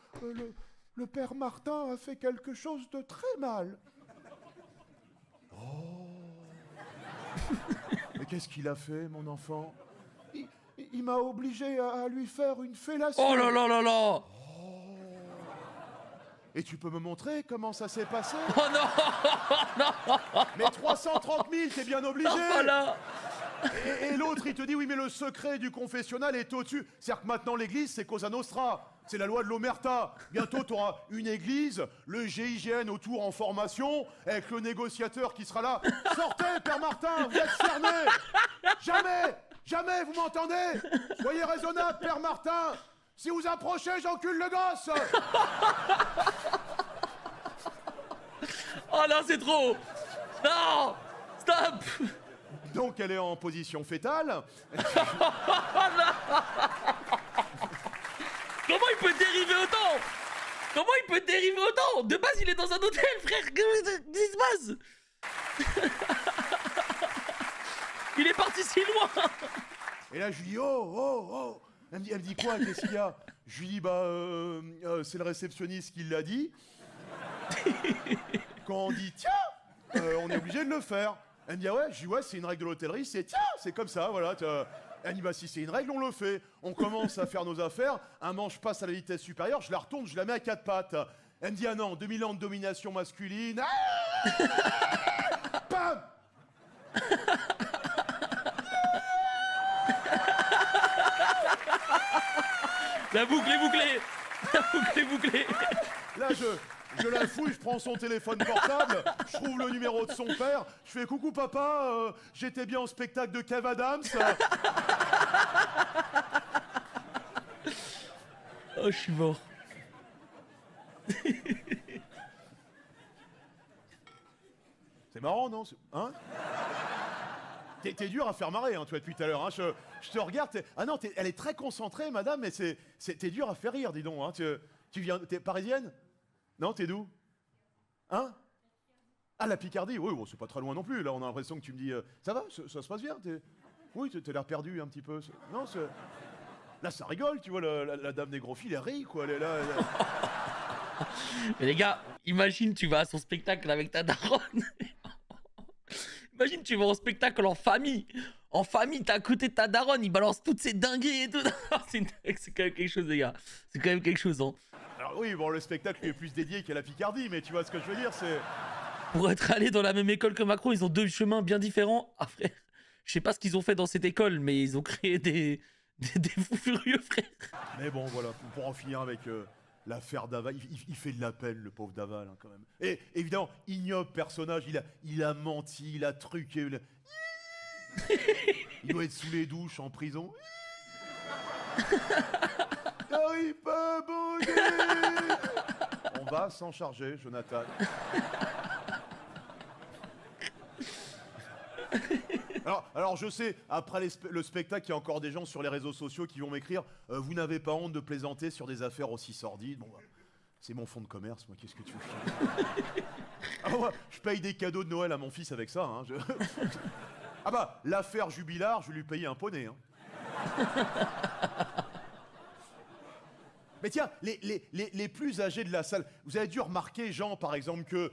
S2: père Martin a fait quelque chose de très mal. » Oh. Mais qu'est-ce qu'il a fait, mon enfant? Il m'a obligé à lui faire une fellation.
S1: Oh là là là là!
S2: Oh. Et tu peux me montrer comment ça s'est passé?
S1: Oh non! Non!
S2: Mais 330 000, t'es bien obligé!
S1: Non, voilà.
S2: Et l'autre, il te dit, oui, mais le secret du confessionnal est au-dessus. C'est-à-dire que maintenant, l'église, c'est Cosa Nostra. C'est la loi de l'omerta. Bientôt, tu auras une église, le GIGN autour en formation, avec le négociateur qui sera là. Sortez, Père Martin, vous êtes cerné! Jamais! Jamais, vous m'entendez? Soyez raisonnable, Père Martin! Si vous approchez, j'encule le gosse!
S1: Oh non, c'est trop! Non! Stop!
S2: Donc elle est en position fétale.
S1: Comment il peut dériver autant? Comment il peut dériver autant? De base, il est dans un hôtel, frère! Qu'est-ce qui se passe? Il est parti si loin!
S2: Et là, je lui dis, oh. Elle me dit quoi? Qu'est-ce qu'il y a? Je lui dis, c'est le réceptionniste qui l'a dit. Quand on dit, tiens, on est obligé de le faire. Elle me dit, ah ouais? Je dis, ouais, c'est une règle de l'hôtellerie, c'est tiens, c'est comme ça, voilà. Elle dit, bah si c'est une règle, on le fait. On commence à faire nos affaires, un manche passe à la vitesse supérieure, je la retourne, je la mets à 4 pattes. Elle me dit, ah non, 2000 ans de domination masculine. Ah Pam.
S1: La boucle est bouclée. La boucle est bouclée.
S2: Là, je la fouille, je prends son téléphone portable, je trouve le numéro de son père, je fais coucou papa, j'étais bien au spectacle de Kev Adams.
S1: Oh, je suis mort.
S2: C'est marrant, non? Hein? T'es dur à faire marrer, hein, toi, depuis tout à l'heure. Hein. Je te regarde, ah non, elle est très concentrée, madame, mais t'es dur à faire rire, dis donc. Hein. Tu viens, t'es parisienne? Non, t'es d'où? Hein? Ah, la Picardie, oui, bon, c'est pas très loin non plus. Là, on a l'impression que tu me dis, ça va, ça se passe bien? Oui, t'as l'air perdu un petit peu. Non, là, ça rigole, tu vois, la dame des gros fils, elle rit, quoi, elle est là.
S1: Mais les gars, imagine, tu vas à son spectacle avec ta daronne. Imagine, tu vas au spectacle en famille. En famille, t'as à côté de ta daronne, il balance toutes ses dingueries et tout. C'est quand même quelque chose, les gars. C'est quand même quelque chose, hein.
S2: Alors oui, bon, le spectacle lui est plus dédié qu'à la Picardie, mais tu vois ce que je veux dire, c'est...
S1: Pour être allé dans la même école que Macron, ils ont deux chemins bien différents. Ah frère, je sais pas ce qu'ils ont fait dans cette école, mais ils ont créé des fous furieux, frère.
S2: Mais bon, voilà, pour en finir avec l'affaire Daval, il fait de la peine, le pauvre Daval, hein, quand même. Et évidemment, ignoble personnage, il a menti, il a truqué. Il doit être sous les douches, en prison. Harry Potter. On va s'en charger, Jonathan. Alors je sais, après le spectacle, il y a encore des gens sur les réseaux sociaux qui vont m'écrire vous n'avez pas honte de plaisanter sur des affaires aussi sordides. Bon, bah, c'est mon fonds de commerce, moi, qu'est-ce que tu veux? Ah, moi, je paye des cadeaux de Noël à mon fils avec ça. Hein, Ah bah, l'affaire Jubilard, je vais lui payer un poney. Hein. Mais tiens, les plus âgés de la salle, vous avez dû remarquer, Jean, par exemple, que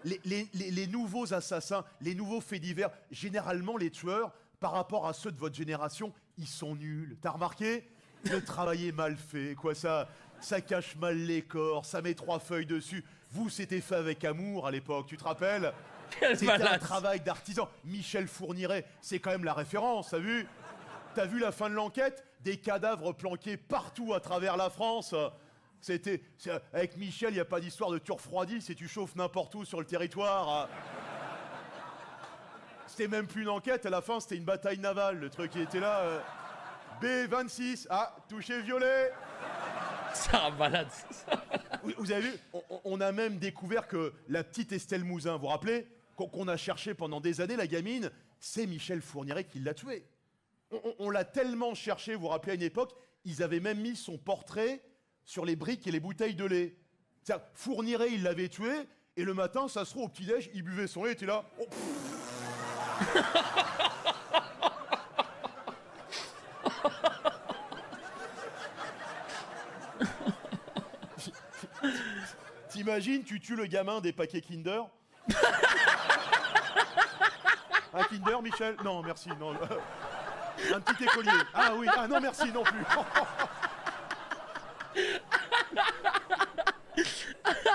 S2: les nouveaux assassins, les nouveaux faits divers, généralement les tueurs, par rapport à ceux de votre génération, ils sont nuls. T'as remarqué? Le travail est mal fait, quoi, ça cache mal les corps, ça met 3 feuilles dessus. Vous, c'était fait avec amour à l'époque, tu te rappelles? C'était un travail d'artisan. Michel Fourniret, c'est quand même la référence, t'as vu? T'as vu la fin de l'enquête? Des cadavres planqués partout à travers la France. Avec Michel, il n'y a pas d'histoire de tu refroidis si tu chauffes n'importe où sur le territoire. C'était même plus une enquête, à la fin, c'était une bataille navale. Le truc qui était là. B26, touché violet.
S1: Ça malade.
S2: Vous avez vu, on a même découvert que la petite Estelle Mouzin, vous vous rappelez, qu'on a cherché pendant des années, la gamine, c'est Michel Fourniret qui l'a tuée. On l'a tellement cherché, vous vous rappelez, à une époque, ils avaient même mis son portrait sur les briques et les bouteilles de lait. C'est-à-dire, Fourniret, il l'avait tué, et le matin, ça se trouve, au petit-déj, il buvait son lait, il était là. Oh. T'imagines, tu tues le gamin des paquets Kinder? Un Kinder, Michel? Non, merci, non. Un petit écolier. Ah oui, non merci non plus.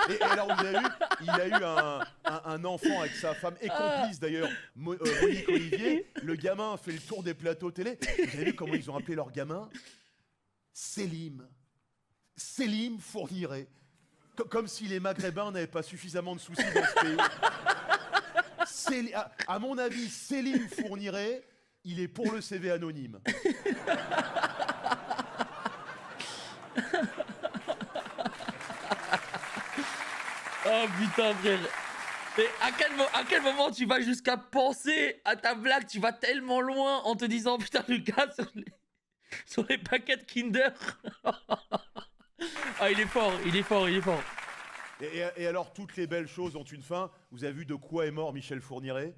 S2: Et alors vous avez vu, il a eu un enfant avec sa femme et complice d'ailleurs, Monique Olivier. Le gamin fait le tour des plateaux télé. Vous avez vu comment ils ont appelé leur gamin? Selim. Selim Fourniret. Comme si les Maghrébins n'avaient pas suffisamment de soucis dans ce pays. À mon avis, Selim Fourniret, il est pour le CV anonyme.
S1: Oh putain, frère. Mais à quel moment tu vas jusqu'à penser à ta blague? Tu vas tellement loin en te disant putain, le gars sur les paquets de Kinder. Ah, il est fort, il est fort, il est fort.
S2: Et alors, toutes les belles choses ont une fin. Vous avez vu de quoi est mort Michel Fourniret?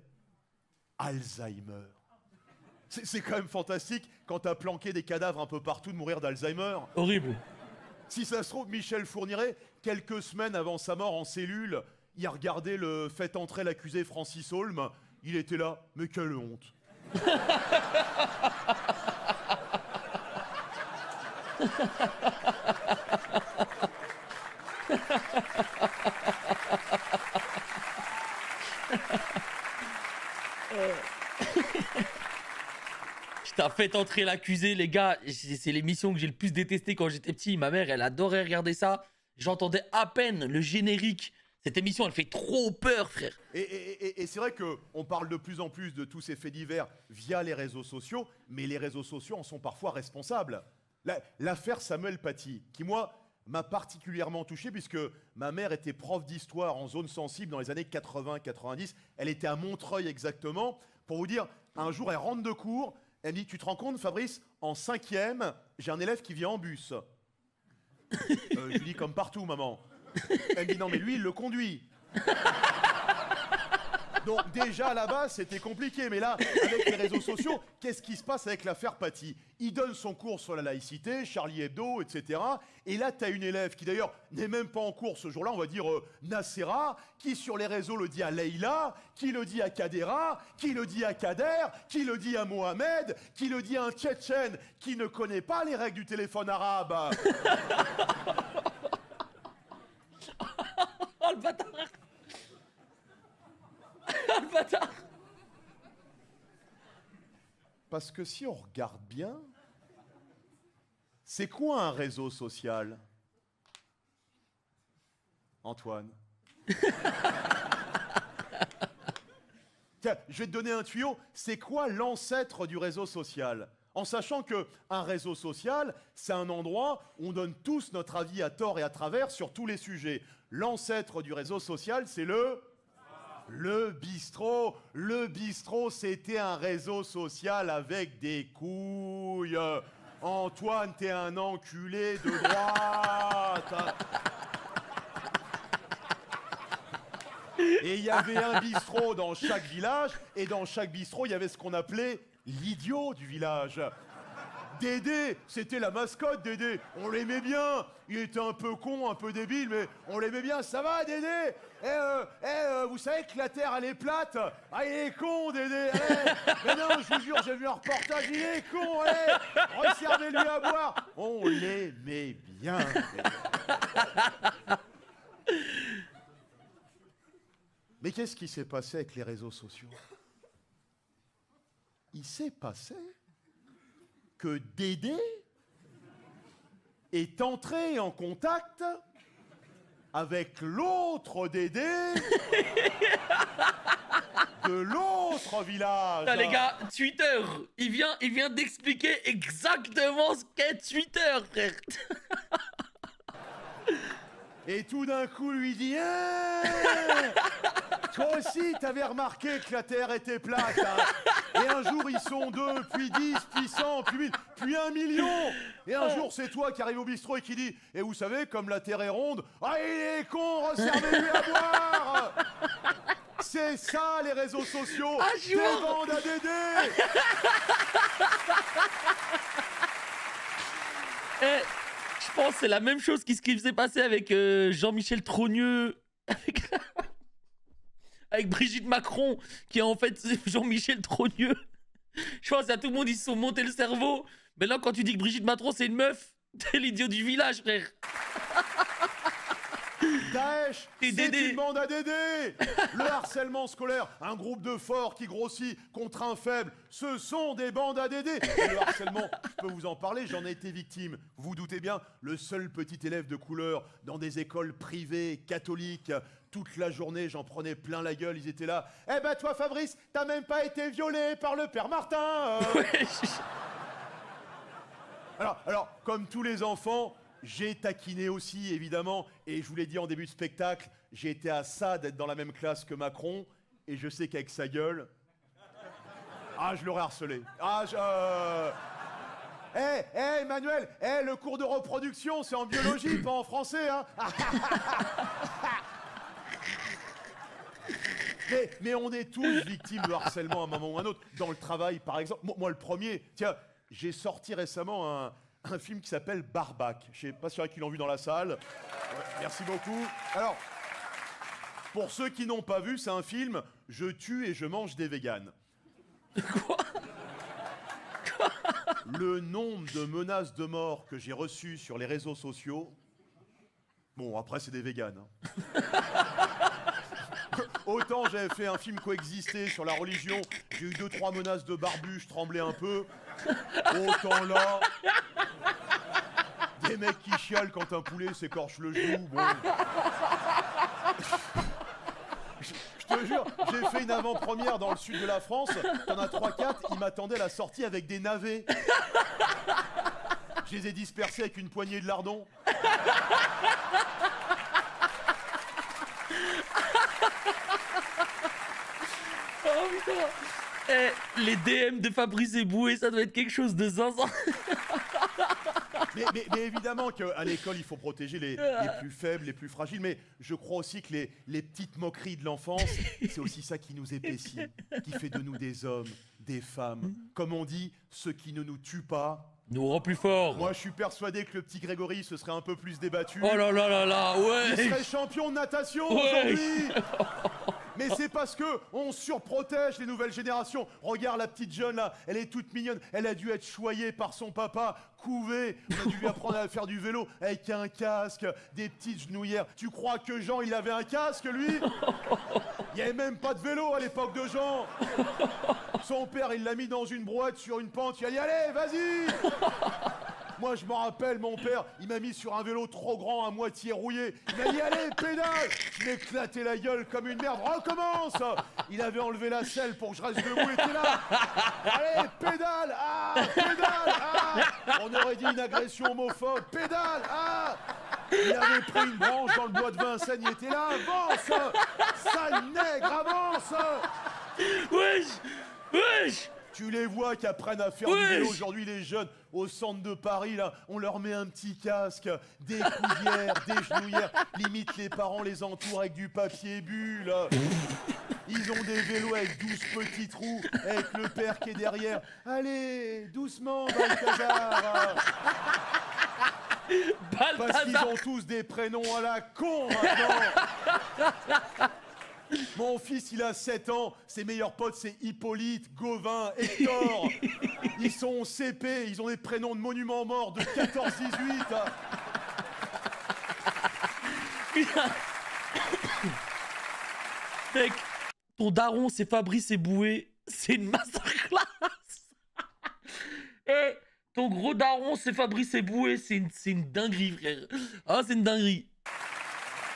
S2: Alzheimer. C'est quand même fantastique, quand t'as planqué des cadavres un peu partout, de mourir d'Alzheimer.
S1: Horrible.
S2: Si ça se trouve, Michel Fourniret, quelques semaines avant sa mort en cellule, il a regardé le fait entrer l'accusé Francis Holm. Il était là, mais quelle honte.
S1: Putain, faites entrer l'accusé, les gars. C'est l'émission que j'ai le plus détestée quand j'étais petit. Ma mère, elle adorait regarder ça. J'entendais à peine le générique. Cette émission, elle fait trop peur, frère.
S2: Et c'est vrai qu'on parle de plus en plus de tous ces faits divers via les réseaux sociaux, mais les réseaux sociaux en sont parfois responsables. L'affaire Samuel Paty, qui moi m'a particulièrement touché puisque ma mère était prof d'histoire en zone sensible dans les années 80-90. Elle était à Montreuil exactement. Pour vous dire, un jour, elle rentre de cours, elle me dit, tu te rends compte, Fabrice, en 5e, j'ai un élève qui vient en bus. Je lui dis, comme partout, maman. Elle me dit, non mais lui, il le conduit. Donc déjà, à la base, c'était compliqué. Mais là, avec les réseaux sociaux, qu'est-ce qui se passe avec l'affaire Paty? Il donne son cours sur la laïcité, Charlie Hebdo, etc. Et là, tu as une élève qui, d'ailleurs, n'est même pas en cours ce jour-là, on va dire Nassera, qui, sur les réseaux, le dit à Leïla, qui le dit à Kadera, qui le dit à Kader, qui le dit à Mohamed, qui le dit à un Tchétchène qui ne connaît pas les règles du téléphone arabe.
S1: Oh, le bâtard. Oh, le bâtard.
S2: Parce que si on regarde bien, c'est quoi un réseau social, Antoine? Tiens, je vais te donner un tuyau. C'est quoi l'ancêtre du réseau social? En sachant qu'un réseau social, c'est un endroit où on donne tous notre avis à tort et à travers sur tous les sujets. L'ancêtre du réseau social, c'est le bistrot. Le bistrot, c'était un réseau social avec des couilles. Antoine, t'es un enculé de droite. Et il y avait un bistrot dans chaque village, et dans chaque bistrot, il y avait ce qu'on appelait l'idiot du village. Dédé, c'était la mascotte, Dédé. On l'aimait bien. Il était un peu con, un peu débile, mais on l'aimait bien. Ça va, Dédé? Vous savez que la Terre, elle est plate? Ah, il est con, Dédé. Mais non, je vous jure, j'ai vu un reportage. Il est con, resservez-lui à boire. On l'aimait bien, Dédé. Mais qu'est-ce qui s'est passé avec les réseaux sociaux? Il s'est passé que Dédé est entré en contact avec l'autre Dédé de l'autre village.
S1: Putain, les gars, Twitter, il vient d'expliquer exactement ce qu'est Twitter, frère.
S2: Et tout d'un coup, lui dit toi aussi, t'avais remarqué que la Terre était plate. Hein. Et un jour, ils sont 2, puis 10, puis 100, puis 1000, puis 1 million. Et un jour, c'est toi qui arrive au bistrot et qui dit et vous savez, comme la Terre est ronde, ah, il est con, resservez-lui à boire. C'est ça, les réseaux sociaux.
S1: Ah,
S2: des bandes à Dédé.
S1: Je pense que c'est la même chose qui s'est passé avec Jean-Michel Trogneux, avec Brigitte Macron, qui est en fait Jean-Michel Trogneux. Je pense à tout le monde, ils se sont montés le cerveau. Mais là, quand tu dis que Brigitte Macron, c'est une meuf, t'es l'idiot du village, frère.
S2: Daesh, c'est une bande à Dédé. Le harcèlement scolaire, un groupe de forts qui grossit contre un faible, ce sont des bandes à Dédé. Et le harcèlement, je peux vous en parler, j'en ai été victime. Vous vous doutez bien, le seul petit élève de couleur dans des écoles privées, catholiques. Toute la journée, j'en prenais plein la gueule, ils étaient là. Eh ben toi, Fabrice, t'as même pas été violé par le père Martin. Alors, comme tous les enfants, j'ai taquiné aussi, évidemment, et je vous l'ai dit en début de spectacle, j'ai été à ça d'être dans la même classe que Macron, et je sais qu'avec sa gueule, je l'aurais harcelé. Emmanuel, le cours de reproduction, c'est en biologie, pas en français, hein. Mais on est tous victimes de harcèlement à un moment ou à un autre. Dans le travail, par exemple, moi le premier, tiens, j'ai sorti récemment un film qui s'appelle Barbac. Je sais pas s'il y en a qui l'ont vu dans la salle. Merci beaucoup. Alors, pour ceux qui n'ont pas vu, c'est un film « Je tue et je mange des véganes ».
S1: Quoi?
S2: Le nombre de menaces de mort que j'ai reçues sur les réseaux sociaux... Bon, après, c'est des véganes. Hein. Autant j'avais fait un film Coexister sur la religion, j'ai eu 2-3 menaces de barbu, je tremblais un peu. Autant là... Des mecs qui chialent quand un poulet s'écorche le genou, bon... Je te jure, j'ai fait une avant-première dans le sud de la France, t'en as 3-4, ils m'attendaient à la sortie avec des navets. Je les ai dispersés avec une poignée de lardons.
S1: Oh putain. Eh, les DM de Fabrice Eboué, ça doit être quelque chose de zinzin.
S2: Mais évidemment qu'à l'école, il faut protéger les plus faibles, les plus fragiles. Mais je crois aussi que les petites moqueries de l'enfance, c'est aussi ça qui nous épaissit, qui fait de nous des hommes, des femmes. Comme on dit, ce qui ne nous tue pas
S1: nous rend plus fort.
S2: Moi, je suis persuadé que le petit Grégory se serait un peu plus débattu.
S1: Oh là là là là, ouais.
S2: Il serait champion de natation aujourd'hui. Mais c'est parce que on surprotège les nouvelles générations. Regarde la petite jeune là, elle est toute mignonne. Elle a dû être choyée par son papa, couvée. On a dû lui apprendre à faire du vélo avec un casque, des petites genouillères. Tu crois que Jean, il avait un casque, lui? Il n'y avait même pas de vélo à l'époque de Jean. Son père, il l'a mis dans une brouette sur une pente. Il a dit, allez, vas-y. Moi, je m'en rappelle, mon père, il m'a mis sur un vélo trop grand, à moitié rouillé. Il m'a dit, allez, pédale. Je m'ai éclaté la gueule comme une merde. Recommence. Il avait enlevé la selle pour que je reste debout. Il était là. Allez, pédale. Ah, pédale. Ah. On aurait dit une agression homophobe. Pédale. Ah. Il avait pris une branche dans le bois de Vincennes. Il était là. Avance. Sale nègre, avance.
S1: Wesh. Wesh.
S2: Tu les vois qui apprennent à faire du vélo aujourd'hui, les jeunes, au centre de Paris, là, on leur met un petit casque, des coudières, des genouillères, limite les parents les entourent avec du papier bulle. Ils ont des vélos avec 12 petits trous, avec le père qui est derrière. Allez, doucement, Balthazar. Parce qu'ils ont tous des prénoms à la con, maintenant. Mon fils, il a 7 ans, ses meilleurs potes, c'est Hippolyte, Gauvin, Hector. Ils sont au CP, ils ont des prénoms de monuments morts de 14-18.
S1: Mec, ton daron, c'est Fabrice Eboué, c'est une masterclass. Et ton gros daron, c'est Fabrice Eboué, c'est une dinguerie, frère. Ah, c'est une dinguerie.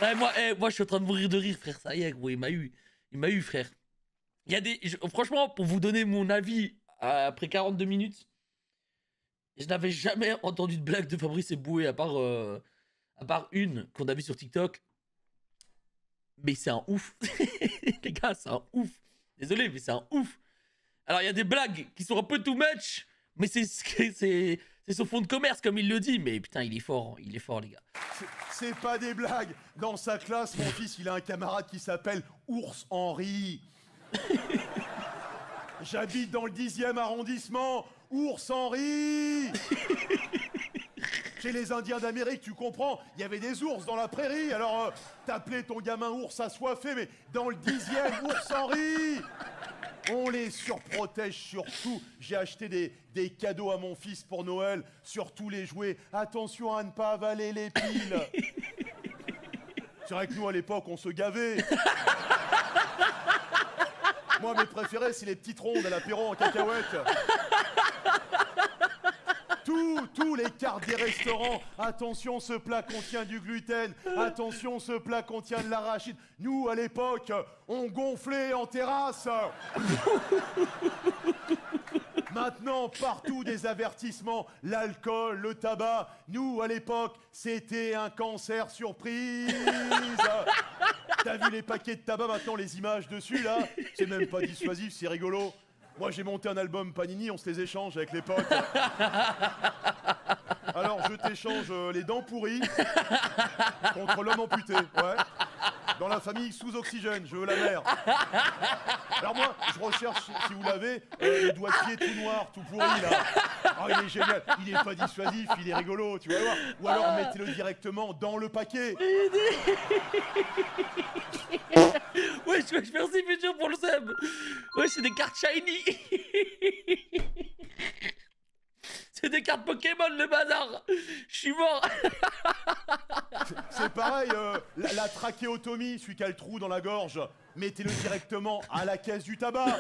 S1: Ouais, moi, je suis en train de mourir de rire, frère. Ça y est, gros, il m'a eu, frère. Il y a des... franchement, pour vous donner mon avis, après 42 minutes, je n'avais jamais entendu de blague de Fabrice Eboué, à part une qu'on a vue sur TikTok. Mais c'est un ouf. Les gars, c'est un ouf. Désolé, mais c'est un ouf. Alors, il y a des blagues qui sont un peu too much, mais c'est son fond de commerce, comme il le dit. Mais putain, il est fort, les gars.
S2: C'est pas des blagues. Dans sa classe, mon fils, il a un camarade qui s'appelle Ours Henry. J'habite dans le 10e arrondissement. Ours Henry. Chez les Indiens d'Amérique, tu comprends, il y avait des ours dans la prairie. Alors, t'appelais ton gamin ours assoiffé, mais dans le 10e, Ours Henry. On les surprotège surtout. J'ai acheté des cadeaux à mon fils pour Noël, surtout les jouets. Attention à ne pas avaler les piles. C'est vrai que nous, à l'époque, on se gavait. Moi, mes préférés, c'est les petites rondes à l'apéro en cacahuètes. Tous les cartes des restaurants. Attention, ce plat contient du gluten. Attention, ce plat contient de l'arachide. Nous, à l'époque, on gonflait en terrasse. Maintenant, partout des avertissements. L'alcool, le tabac. Nous, à l'époque, c'était un cancer surprise. T'as vu les paquets de tabac, maintenant, les images dessus, là? C'est même pas dissuasif, c'est rigolo. Moi, j'ai monté un album Panini, on se les échange avec les potes. Alors, je t'échange les dents pourries contre l'homme amputé, ouais. Dans la famille sous oxygène, je veux la mère. Alors moi, je recherche, si vous l'avez, le doigtier tout noir, tout pourri, là. Oh, il est génial, il est pas dissuasif, il est rigolo, tu vas voir. Ou alors, mettez-le directement dans le paquet.
S1: Ouais, merci Futur pour le sub. Ouais, c'est des cartes shiny. C'est des cartes Pokémon, le bazar. Je suis mort.
S2: C'est pareil, la trachéotomie, celui qui a le trou dans la gorge, mettez-le directement à la caisse du tabac.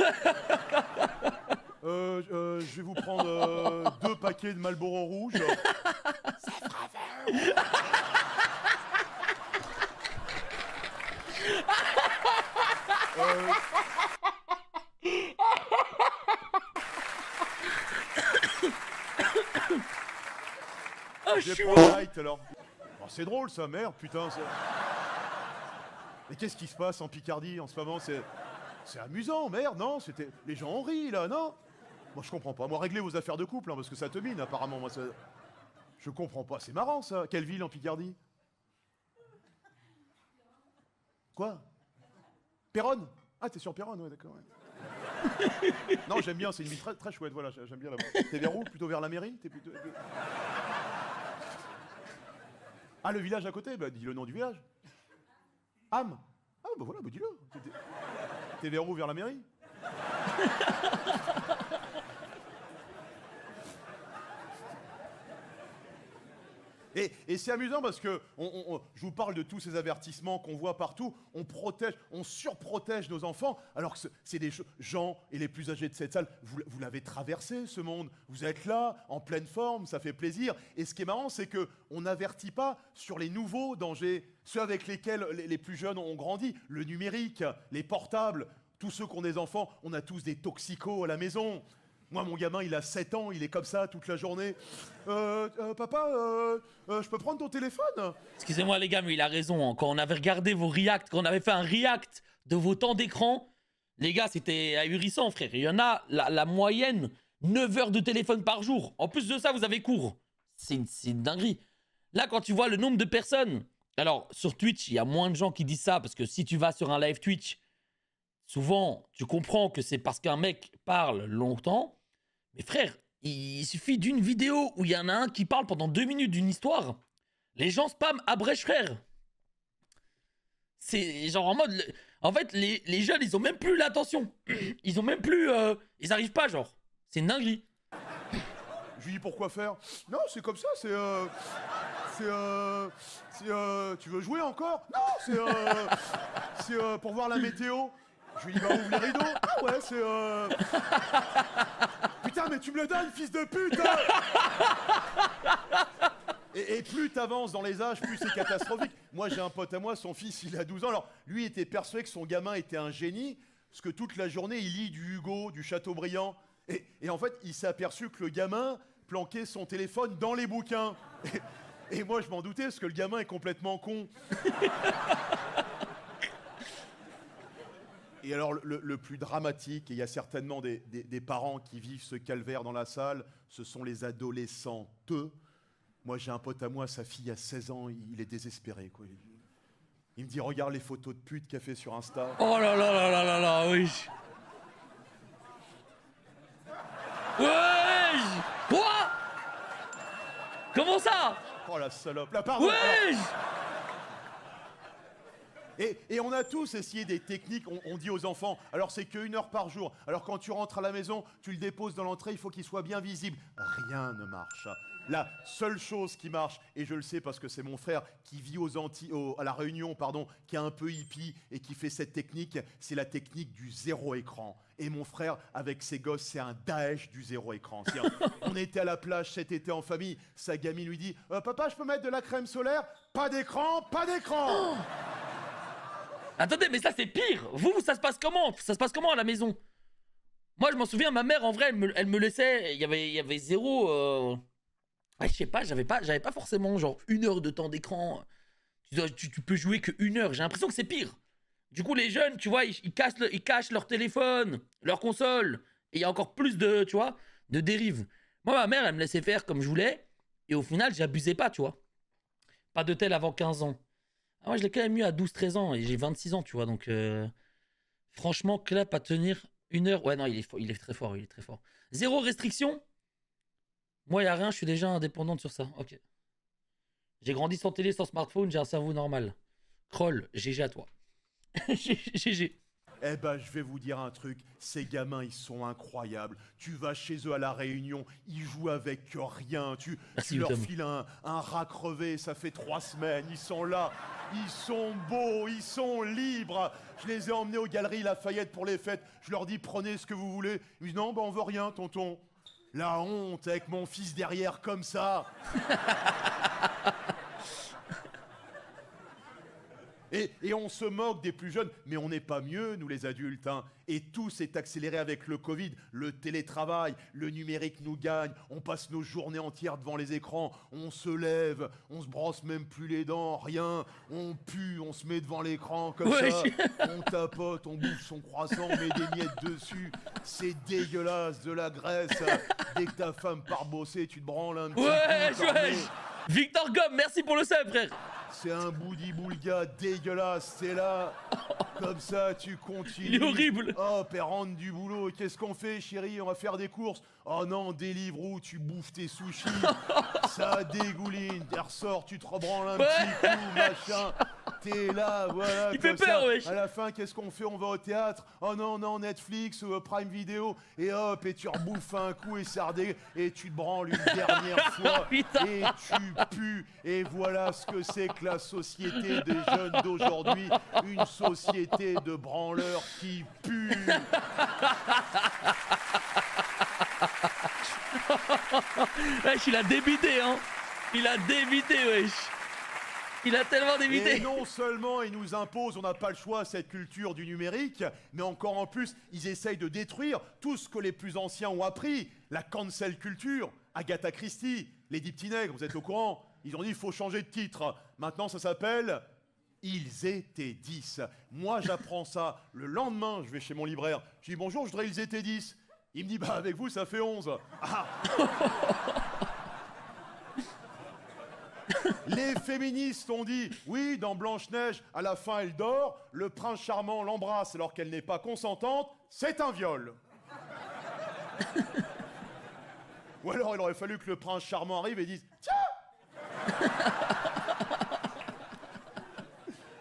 S2: Je vais vous prendre 2 paquets de Marlboro rouge. Ça fera 20
S1: Oh, je
S2: J'ai
S1: suis
S2: pas
S1: mort.
S2: light alors. Oh, c'est drôle ça, merde, putain. Mais qu'est-ce qui se passe en Picardie en ce moment? C'est amusant, merde, non? Les gens ont ri là, non? Moi je comprends pas. Moi réglez vos affaires de couple, hein, parce que ça te mine apparemment. Moi ça... Je comprends pas. C'est marrant ça. Quelle ville en Picardie? Quoi? Péronne? Ah t'es sur Péronne, ouais d'accord. Ouais. Non j'aime bien, c'est une ville très, très chouette, voilà, j'aime bien là-bas. T'es vers où? Plutôt vers la mairie? T'es plutôt... Ah, le village à côté? Bah, dis le nom du village. Ham. Ah, bah voilà, bah dis-le. T'es vers où? Vers la mairie? Et c'est amusant parce que je vous parle de tous ces avertissements qu'on voit partout. On protège, on surprotège nos enfants, alors que c'est des gens et les plus âgés de cette salle. Vous l'avez traversé ce monde. Vous êtes là, en pleine forme, ça fait plaisir. Et ce qui est marrant, c'est que on n'avertit pas sur les nouveaux dangers, ceux avec lesquels les plus jeunes ont grandi, le numérique, les portables. Tous ceux qui ont des enfants, on a tous des toxicos à la maison. Moi, mon gamin, il a 7 ans, il est comme ça toute la journée. Papa, je peux prendre ton téléphone?
S1: Excusez-moi les gars, mais il a raison. Hein. Quand on avait regardé vos reacts, quand on avait fait un react de vos temps d'écran, les gars, c'était ahurissant, frère. Il y en a la moyenne, 9 heures de téléphone par jour. En plus de ça, vous avez cours. C'est une dinguerie. Là, quand tu vois le nombre de personnes... Alors, sur Twitch, il y a moins de gens qui disent ça, parce que si tu vas sur un live Twitch, souvent, tu comprends que c'est parce qu'un mec parle longtemps. Mais frère, il suffit d'une vidéo où il y en a un qui parle pendant 2 minutes d'une histoire. Les gens spam abrège, frère. C'est genre en mode... En fait, les jeunes, ils ont même plus l'attention. Ils ont même plus... Ils arrivent pas, genre. C'est une dinguerie.
S2: Je lui dis pourquoi faire? Non, c'est comme ça, tu veux jouer encore? Non, c'est pour voir la météo. Je lui dis bah ouvre les rideaux. Ah ouais, Putain, mais tu me le donnes, fils de pute hein. Et plus t'avances dans les âges, plus c'est catastrophique. Moi, j'ai un pote à moi, son fils, il a 12 ans. Alors, lui était persuadé que son gamin était un génie, parce que toute la journée, il lit du Hugo, du Chateaubriand. Et en fait, il s'est aperçu que le gamin planquait son téléphone dans les bouquins. Et moi, je m'en doutais, parce que le gamin est complètement con. Et alors, le plus dramatique, et il y a certainement des parents qui vivent ce calvaire dans la salle, ce sont les adolescents. Moi, j'ai un pote à moi, sa fille a 16 ans, il est désespéré, quoi. Il me dit, regarde les photos de pute qu'elle fait sur Insta.
S1: Oh là là là là là là, oui. Ouais. Quoi? Comment ça?
S2: Oh la salope, la pardon.
S1: Ouais.
S2: Et on a tous essayé des techniques, on dit aux enfants, alors c'est qu'1 heure par jour. Alors quand tu rentres à la maison, tu le déposes dans l'entrée, il faut qu'il soit bien visible. Rien ne marche. La seule chose qui marche, et je le sais parce que c'est mon frère qui vit à la Réunion, pardon, qui est un peu hippie et qui fait cette technique, c'est la technique du 0 écran. Et mon frère, avec ses gosses, c'est un Daesh du 0 écran. On était à la plage cet été en famille, sa gamine lui dit « Papa, je peux mettre de la crème solaire? Pas d'écran, pas d'écran !»
S1: Attendez, mais ça c'est pire. Vous, ça se passe comment? Ça se passe comment à la maison? Moi, je m'en souviens, ma mère, en vrai, elle me laissait... Il y avait zéro... je sais pas, j'avais pas forcément genre 1 heure de temps d'écran. Tu peux jouer que 1 heure. J'ai l'impression que c'est pire. Du coup, les jeunes, tu vois, ils cachent leur téléphone, leur console. Et il y a encore plus de, tu vois, de dérives. Moi, ma mère, elle me laissait faire comme je voulais. Et au final, j'abusais pas, tu vois. Pas de tel avant 15 ans. Ah, moi, je l'ai quand même eu à 12-13 ans. Et j'ai 26 ans, tu vois. Donc, franchement, clap à tenir 1 heure. Ouais, non, il est très fort, il est très fort. 0 restriction. Moi, il n'y a rien, je suis déjà indépendante sur ça. Ok. J'ai grandi sans télé, sans smartphone, j'ai un cerveau normal. Kroll, GG à toi. GG.
S2: Eh ben, je vais vous dire un truc, ces gamins, ils sont incroyables. Tu vas chez eux à La Réunion, ils jouent avec rien. Tu leur files un rat crevé, ça fait 3 semaines, ils sont là. Ils sont beaux, ils sont libres. Je les ai emmenés aux Galeries Lafayette pour les fêtes. Je leur dis, prenez ce que vous voulez. Ils disent, non, ben on veut rien, tonton. La honte avec mon fils derrière comme ça. Et on se moque des plus jeunes, mais on n'est pas mieux, nous les adultes. Hein. Et tout s'est accéléré avec le Covid, le télétravail, le numérique nous gagne, on passe nos journées entières devant les écrans, on se lève, on se brosse même plus les dents, rien, on pue, on se met devant l'écran comme ça, on tapote, on bouffe son croissant, on met des miettes dessus, c'est dégueulasse, de la graisse. Dès que ta femme part bosser, tu te branles un petit coup.
S1: Victor Gomme, merci pour le sub, frère.
S2: C'est un boudi-boulga dégueulasse, c'est là, comme ça tu continues.
S1: Il est horrible.
S2: Oh, elle rentre du boulot, qu'est-ce qu'on fait chérie, on va faire des courses. Oh non, Deliveroo, tu bouffes tes sushis, ça dégouline, tu ressors, tu te rebranles un petit coup, machin. T'es là, voilà.
S1: Il fait peur, wesh.
S2: À la fin, qu'est-ce qu'on fait? On va au théâtre. Oh non, non, Netflix ou Prime Video. Et hop, et tu rebouffes un coup et ça redégueule. Et tu te branles une dernière fois. Et tu pues. Et voilà ce que c'est que la société des jeunes d'aujourd'hui. Une société de branleurs qui puent.
S1: Wesh, il a débité, hein. Il a débité, wesh. Il a tellement débité.
S2: Et non seulement ils nous imposent, on n'a pas le choix, cette culture du numérique, mais encore en plus, ils essayent de détruire tout ce que les plus anciens ont appris. La cancel culture, Agatha Christie, les 10 petits nègres, vous êtes au courant? Ils ont dit, il faut changer de titre. Maintenant, ça s'appelle « Ils étaient 10 ». Moi, j'apprends ça. Le lendemain, je vais chez mon libraire. Je dis, bonjour, je voudrais « Ils étaient 10 ». Il me dit, bah avec vous, ça fait 11. Ah. Les féministes ont dit, oui, dans Blanche-Neige, à la fin, elle dort, le prince charmant l'embrasse alors qu'elle n'est pas consentante, c'est un viol. Ou alors, il aurait fallu que le prince charmant arrive et dise, tiens.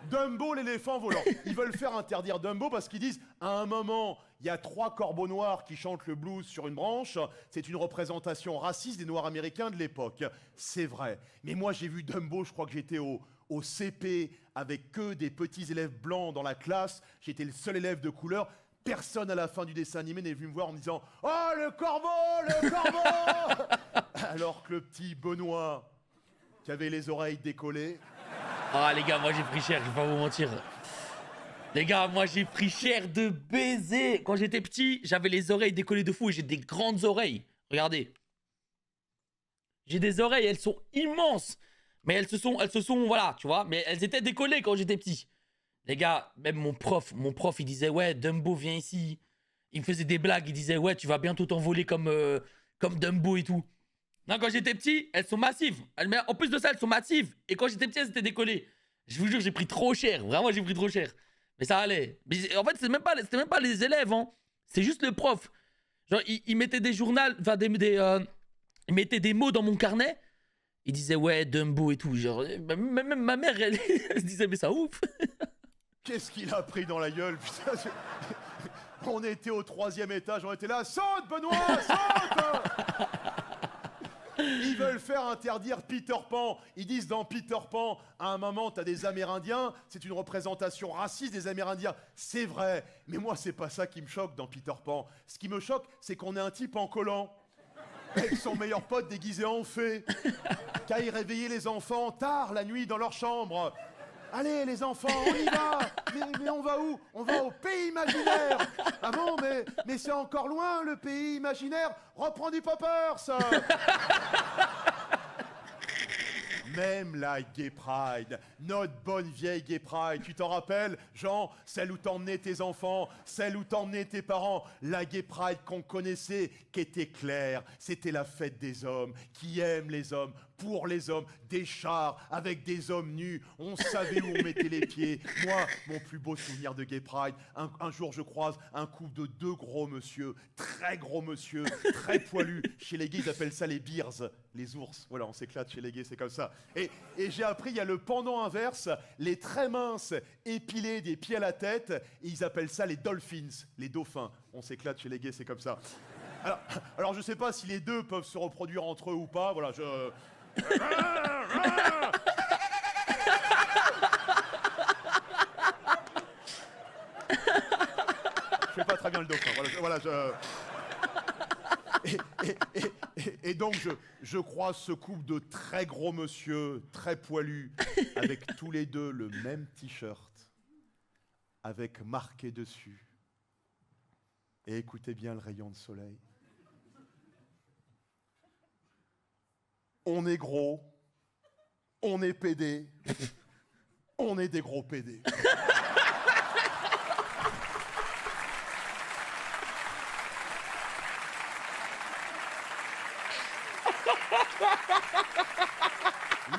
S2: Dumbo, l'éléphant volant. Ils veulent faire interdire Dumbo parce qu'ils disent, à un moment, il y a 3 corbeaux noirs qui chantent le blues sur une branche. C'est une représentation raciste des Noirs américains de l'époque. C'est vrai. Mais moi, j'ai vu Dumbo, je crois que j'étais au CP avec que des petits élèves blancs dans la classe. J'étais le seul élève de couleur. Personne à la fin du dessin animé n'est venu me voir en me disant « Oh, le corbeau, le corbeau !» Alors que le petit Benoît, qui avait les oreilles décollées...
S1: Ah les gars, moi j'ai pris cher, je vais pas vous mentir. Les gars, moi j'ai pris cher de baiser. Quand j'étais petit, j'avais les oreilles décollées de fou et j'ai des grandes oreilles. Regardez. J'ai des oreilles, elles sont immenses. Mais elles se sont, voilà, tu vois. Mais elles étaient décollées quand j'étais petit. Les gars, même mon prof, il disait, ouais, Dumbo, viens ici. Il me faisait des blagues, il disait, ouais, tu vas bientôt t'envoler comme Dumbo et tout. Non, quand j'étais petit, elles sont massives. En plus de ça, elles sont massives. Et quand j'étais petit, elles étaient décollées. Je vous jure, j'ai pris trop cher. Vraiment, j'ai pris trop cher. Mais ça allait. Mais en fait, c'était même pas les élèves, hein. C'est juste le prof. Genre, il mettait des journaux, enfin, il mettait des mots dans mon carnet. Il disait, ouais, Dumbo et tout. Genre, même ma mère, elle se disait, mais ça ouf.
S2: Qu'est-ce qu'il a pris dans la gueule, putain. On était au 3e étage, on était là. Saute, Benoît, saute. Ils veulent faire interdire Peter Pan. Ils disent dans Peter Pan, à un moment, t'as des Amérindiens, c'est une représentation raciste des Amérindiens. C'est vrai, mais moi, c'est pas ça qui me choque dans Peter Pan. Ce qui me choque, c'est qu'on est un type en collant, avec son meilleur pote déguisé en fée, qui aille réveiller les enfants tard la nuit dans leur chambre. Allez les enfants, on y va. Mais on va où? On va au pays imaginaire. Ah bon, mais c'est encore loin le pays imaginaire. Reprends du Poppers. Même la Gay Pride, notre bonne vieille Gay Pride, tu t'en rappelles, Jean, celle où t'emmenais tes enfants, celle où t'emmenais tes parents, la Gay Pride qu'on connaissait, qui était claire, c'était la fête des hommes, qui aiment les hommes, pour les hommes, des chars avec des hommes nus. On savait où on mettait les pieds. Moi, mon plus beau souvenir de Gay Pride, un jour je croise un couple de deux gros monsieur, très poilus. Chez les gays, ils appellent ça les bears, les ours. Voilà, on s'éclate chez les gays, c'est comme ça. Et j'ai appris, il y a le pendant inverse, les très minces, épilés des pieds à la tête, et ils appellent ça les dolphins, les dauphins. On s'éclate chez les gays, c'est comme ça. Alors je sais pas si les deux peuvent se reproduire entre eux ou pas, voilà, je fais pas très bien le dauphin, Et donc je croise ce couple de très gros monsieur, très poilus, avec tous les deux le même t-shirt, avec marqué dessus. Et écoutez bien le rayon de soleil. On est gros, on est pédé, on est des gros pédés.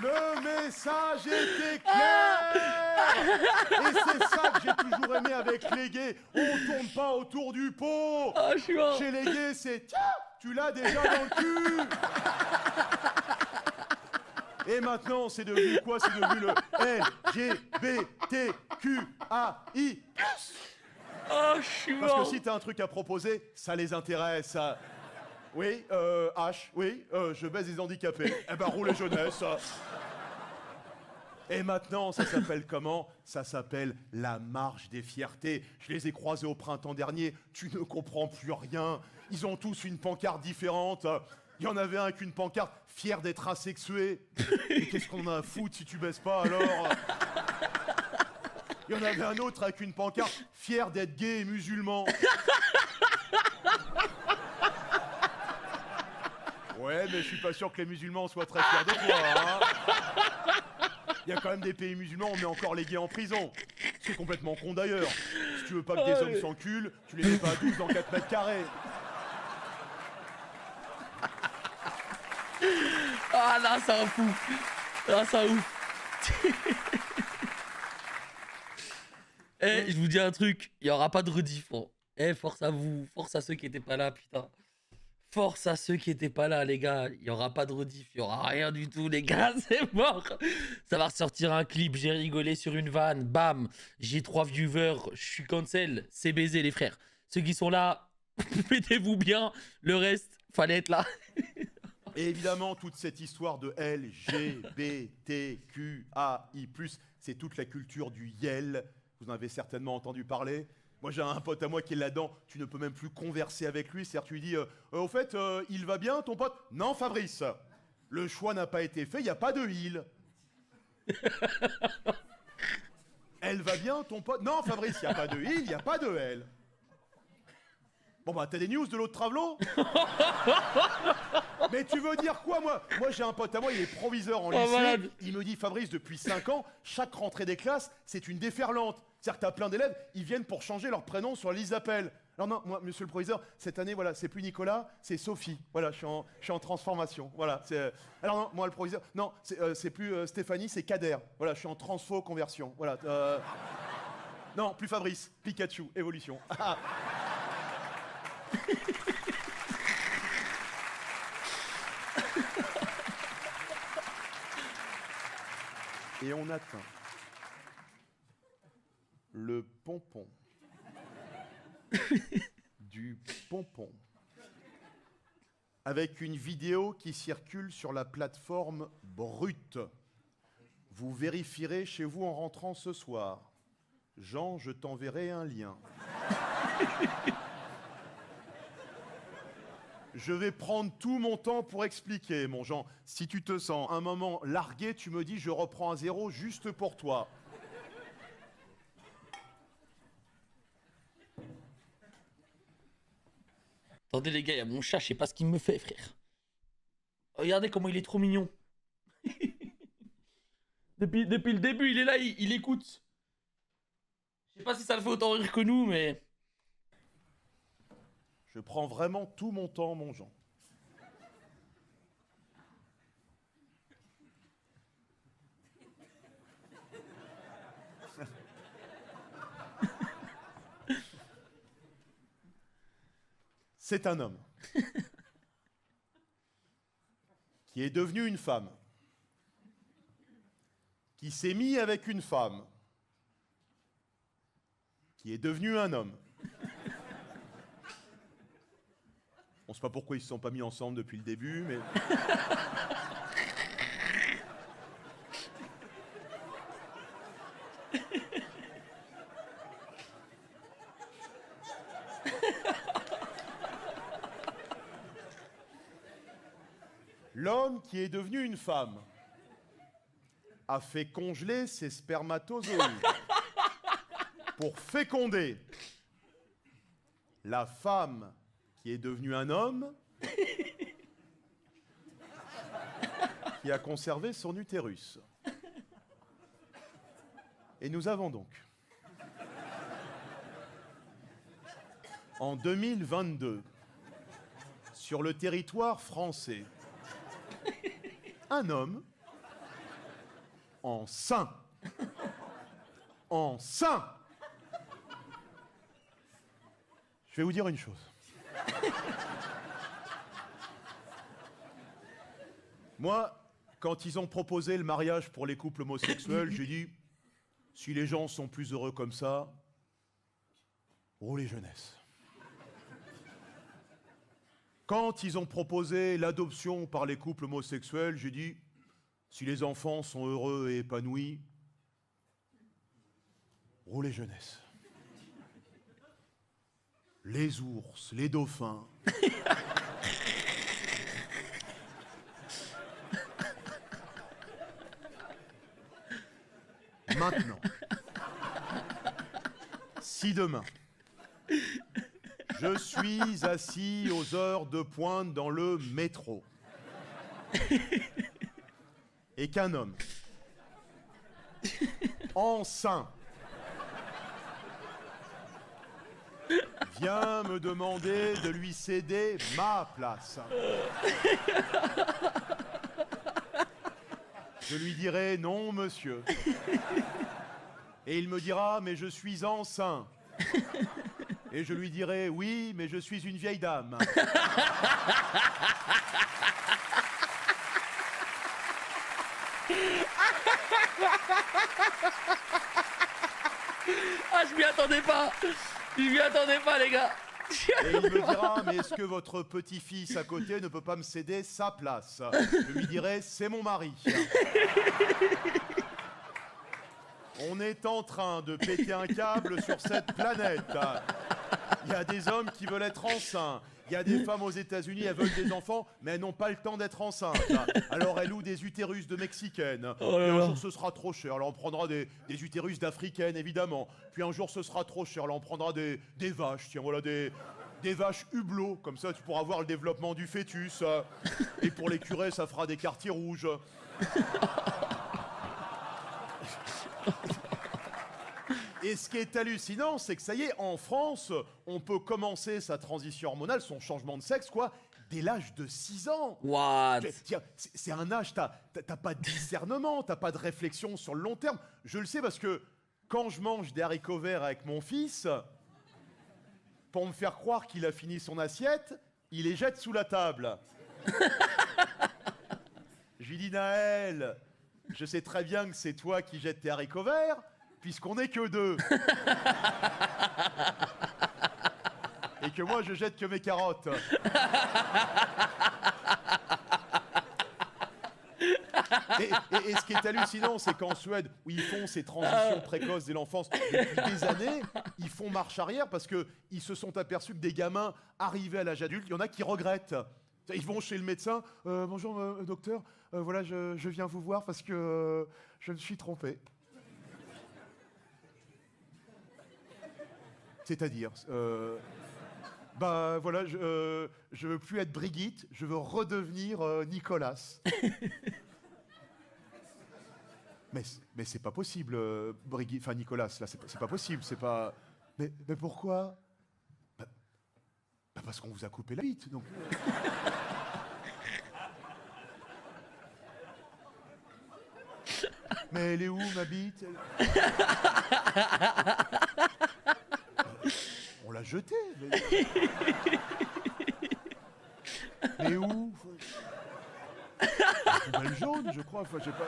S2: Le message était clair. Et c'est ça que j'ai toujours aimé avec les gays. On tourne pas autour du pot.
S1: Ah, je suis mort.
S2: Chez les gays, c'est tiens, tu l'as déjà dans le cul. Et maintenant, c'est devenu quoi? C'est devenu le LGBTQAI+.
S1: Oh, je suis mort.
S2: Parce que si t'as un truc à proposer, ça les intéresse. Oui, H, oui, je baise les handicapés. Eh ben, roule les jeunesses. Et maintenant, ça s'appelle comment? Ça s'appelle la marche des fiertés. Je les ai croisés au printemps dernier. Tu ne comprends plus rien. Ils ont tous une pancarte différente. Il y en avait un avec une pancarte « Fier d'être asexué ». Et qu'est-ce qu'on a à foutre si tu baisses pas, alors? Il y en avait un autre avec une pancarte « Fier d'être gay et musulman ». Ouais, mais je suis pas sûr que les musulmans soient très fiers de toi, hein. Il y a quand même des pays musulmans, on met encore les gays en prison. C'est complètement con d'ailleurs. Si tu veux pas que des hommes s'enculent, tu les mets pas à 12 dans 4 mètres carrés.
S1: Ah là, c'est un fou. Ah, ça ouf. Eh, je vous dis un truc, il y aura pas de rediff. Hein. Eh, force à vous, force à ceux qui étaient pas là, putain. Force à ceux qui étaient pas là, les gars. Il y aura pas de rediff, il y aura rien du tout, les gars, c'est mort. Ça va ressortir un clip, j'ai rigolé sur une vanne, bam. J'ai 3 viewers, je suis cancel, c'est baisé, les frères. Ceux qui sont là, mettez-vous bien. Le reste, fallait être là.
S2: Et évidemment, toute cette histoire de LGBTQAI+, c'est toute la culture du YEL. Vous en avez certainement entendu parler. Moi, j'ai un pote à moi qui est là-dedans. Tu ne peux même plus converser avec lui. C'est-à-dire, tu lui dis, au fait, il va bien, ton pote? Non, Fabrice. Le choix n'a pas été fait, il n'y a pas de il. Elle va bien, ton pote? Non, Fabrice, il n'y a pas de il, il n'y a pas de elle. Bon, bah, t'as des news de l'autre travelot? Mais tu veux dire quoi, moi? Moi, j'ai un pote à moi, il est proviseur en lycée.
S1: Malade.
S2: Il me dit, Fabrice, depuis 5 ans, chaque rentrée des classes, c'est une déferlante. C'est-à-dire que t'as plein d'élèves, ils viennent pour changer leur prénom sur la liste d'appel. Alors non, moi, monsieur le proviseur, cette année, voilà, c'est plus Nicolas, c'est Sophie. Voilà, je suis en transformation. Voilà. Alors non, moi, le proviseur, non, c'est plus Stéphanie, c'est Kader. Voilà, je suis en transfo-conversion. Voilà. Non, plus Fabrice, Pikachu, évolution. Et on atteint le pompon du pompon avec une vidéo qui circule sur la plateforme Brut. Vous vérifierez chez vous en rentrant ce soir. Jean, je t'enverrai un lien. Je vais prendre tout mon temps pour expliquer, mon Jean. Si tu te sens un moment largué, tu me dis je reprends à zéro juste pour toi.
S1: Attendez les gars, il y a mon chat, je sais pas ce qu'il me fait, frère. Regardez comment il est trop mignon. depuis le début, il est là, il écoute. Je sais pas si ça le fait autant rire que nous, mais...
S2: Je prends vraiment tout mon temps, mon Jean. C'est un homme qui est devenu une femme, qui s'est mis avec une femme, qui est devenu un homme. On ne sait pas pourquoi ils ne se sont pas mis ensemble depuis le début, mais... L'homme qui est devenu une femme a fait congeler ses spermatozoïdes pour féconder la femme qui est devenue un homme qui a conservé son utérus. Et nous avons donc, en 2022, sur le territoire français, un homme enceint. Enceint. Je vais vous dire une chose. Moi, quand ils ont proposé le mariage pour les couples homosexuels, j'ai dit, si les gens sont plus heureux comme ça, roulez jeunesse. Quand ils ont proposé l'adoption par les couples homosexuels, j'ai dit, si les enfants sont heureux et épanouis, roulez jeunesse. Les ours, les dauphins. Maintenant, si demain, je suis assis aux heures de pointe dans le métro et qu'un homme enceint vient me demander de lui céder ma place, je lui dirai non, monsieur. Et il me dira, mais je suis enceint. Et je lui dirai, oui, mais je suis une vieille dame.
S1: Ah, je m'y attendais pas. Je m'y attendais pas, les gars.
S2: Et il me dira, mais est-ce que votre petit-fils à côté ne peut pas me céder sa place? Je lui dirai, c'est mon mari. On est en train de péter un câble sur cette planète. Il y a des hommes qui veulent être enceints. Il y a des femmes aux États-Unis, elles veulent des enfants, mais elles n'ont pas le temps d'être enceintes. Alors elles louent des utérus de Mexicaines.
S1: Oh
S2: Puis un jour ce sera trop cher. Alors on prendra des utérus d'Africaines, évidemment. Puis un jour ce sera trop cher. Alors on prendra des vaches. Tiens, voilà des vaches hublots. Comme ça tu pourras voir le développement du fœtus. Et pour les curés, ça fera des quartiers rouges. Et ce qui est hallucinant, c'est que ça y est, en France, on peut commencer sa transition hormonale, son changement de sexe, quoi, dès l'âge de 6 ans.
S1: What?
S2: C'est un âge, t'as pas de discernement, t'as pas de réflexion sur le long terme. Je le sais parce que quand je mange des haricots verts avec mon fils, pour me faire croire qu'il a fini son assiette, il les jette sous la table. Je lui dis, Naël, je sais très bien que c'est toi qui jettes tes haricots verts, puisqu'on n'est que deux. Et que moi, je jette que mes carottes. Et ce qui est hallucinant, c'est qu'en Suède, où ils font ces transitions précoces dès l'enfance depuis des années, ils font marche arrière parce qu'ils se sont aperçus que des gamins arrivés à l'âge adulte, il y en a qui regrettent. Ils vont chez le médecin. Bonjour, docteur. Voilà, je viens vous voir parce que je me suis trompé. C'est-à-dire, bah voilà, je veux plus être Brigitte, je veux redevenir Nicolas. mais c'est pas possible, Brigitte, enfin Nicolas, là, c'est pas possible, c'est pas. Mais pourquoi? Bah, parce qu'on vous a coupé la bite, donc. Mais elle est où, ma bite? On l'a jetée. Mais... Mais où? Poubelle jaune, je crois. Enfin, je sais pas.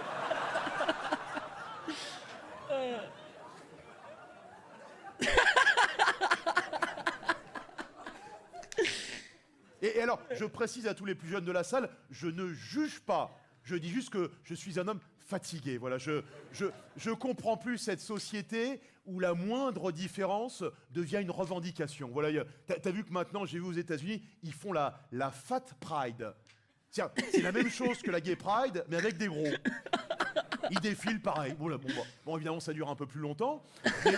S2: Et alors, je précise à tous les plus jeunes de la salle, je ne juge pas. Je dis juste que je suis un homme fatigué. Voilà, je comprends plus cette société où la moindre différence devient une revendication. Voilà, t'as vu que maintenant, j'ai vu aux États-Unis, ils font la Fat Pride. Tiens, c'est la même chose que la Gay Pride, mais avec des gros. Ils défilent pareil. Bon, évidemment, ça dure un peu plus longtemps. Mais...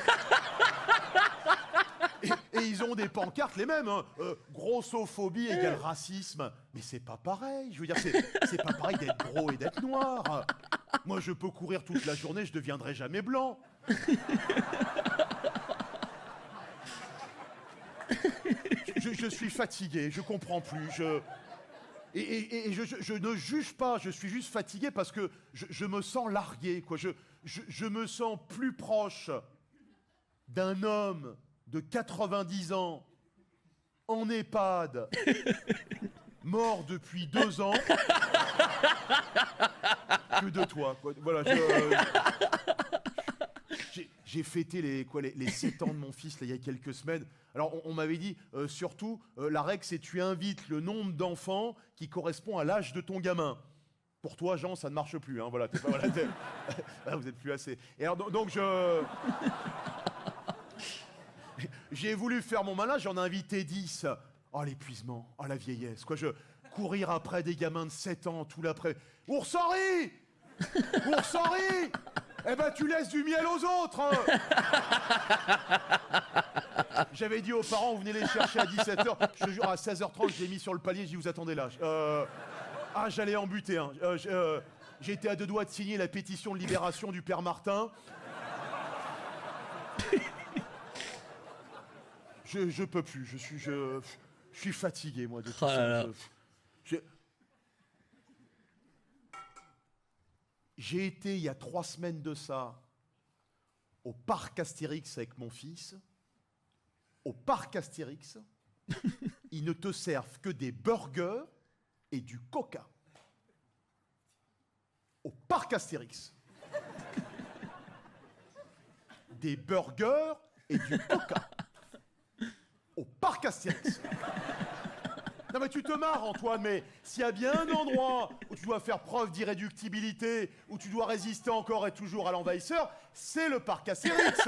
S2: Et ils ont des pancartes les mêmes, hein. Grossophobie égale racisme. Mais c'est pas pareil. Je veux dire, c'est pas pareil d'être gros et d'être noir. Moi, je peux courir toute la journée, je deviendrai jamais blanc. Je suis fatigué, je comprends plus. Et je ne juge pas, je suis juste fatigué parce que je me sens largué, quoi. Je me sens plus proche d'un homme de 90 ans, en EHPAD, mort depuis 2 ans, que de toi, quoi. Voilà, j'ai fêté les 7 ans de mon fils là, il y a quelques semaines. Alors, on m'avait dit, surtout, la règle, c'est tu invites le nombre d'enfants qui correspond à l'âge de ton gamin. Pour toi, Jean, ça ne marche plus. Hein, voilà, vous n'êtes plus assez. Et alors, donc j'ai voulu faire mon malin, j'en ai invité 10. Oh, l'épuisement, oh, la vieillesse. Quoi, courir après des gamins de 7 ans, tout l'après. Ours-Henri! Ours-Henri! Eh ben, tu laisses du miel aux autres, hein. J'avais dit aux parents, vous venez les chercher à 17h. Je te jure, à 16h30, je l'ai mis sur le palier, je dis, vous attendez là. J'allais en buter un. J'ai été à 2 doigts de signer la pétition de libération du père Martin. Je peux plus, je suis fatigué, moi, de tout ça. J'ai été, il y a 3 semaines de ça, au parc Astérix avec mon fils. Au parc Astérix, ils ne te servent que des burgers et du coca. Au parc Astérix. Des burgers et du coca. Au parc Astérix. Non mais tu te marres, Antoine, mais s'il y a bien un endroit où tu dois faire preuve d'irréductibilité, où tu dois résister encore et toujours à l'envahisseur, c'est le parc Astérix.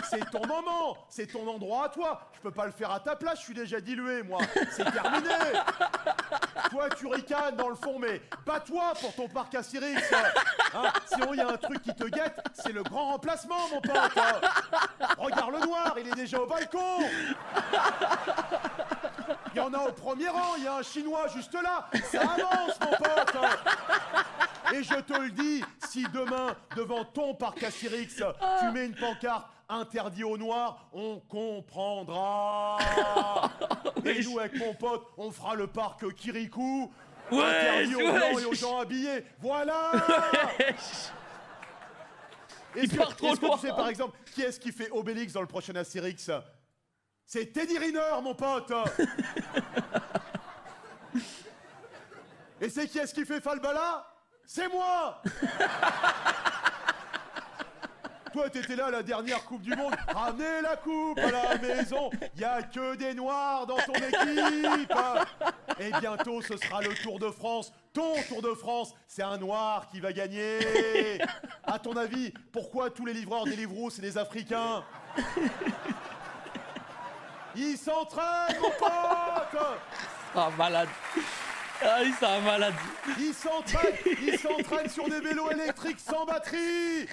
S2: C'est ton moment, c'est ton endroit à toi. Je peux pas le faire à ta place, je suis déjà dilué, moi. C'est terminé. Toi, tu ricanes dans le fond, mais bats-toi pour ton parc Astérix. Hein, sinon, il y a un truc qui te guette, c'est le grand remplacement, mon pote. Regarde le noir, il est déjà au balcon. Il y en a au premier rang, il y a un Chinois juste là. Ça avance, mon pote. Et je te le dis, si demain, devant ton parc Astérix, tu mets une pancarte interdit aux noirs, on comprendra. Et nous, avec mon pote, on fera le parc Kirikou, interdit aux blancs et aux gens habillés. Voilà. Est-ce que tu sais, par exemple, qui est-ce qui fait Obélix dans le prochain Astérix? C'est Teddy Riner, mon pote. Et c'est qui est-ce qui fait Falbala? C'est moi. Toi, t'étais là à la dernière Coupe du Monde. Ramenez la coupe à la maison. Y a que des noirs dans ton équipe. Et bientôt, ce sera le Tour de France. Ton Tour de France, c'est un noir qui va gagner. À ton avis, pourquoi tous les livreurs des Deliveroo, c'est des Africains? Ils s'entraînent, mon pote.
S1: Ah, malade. Ah, il s'en malade.
S2: Ils s'entraînent sur des vélos électriques sans batterie.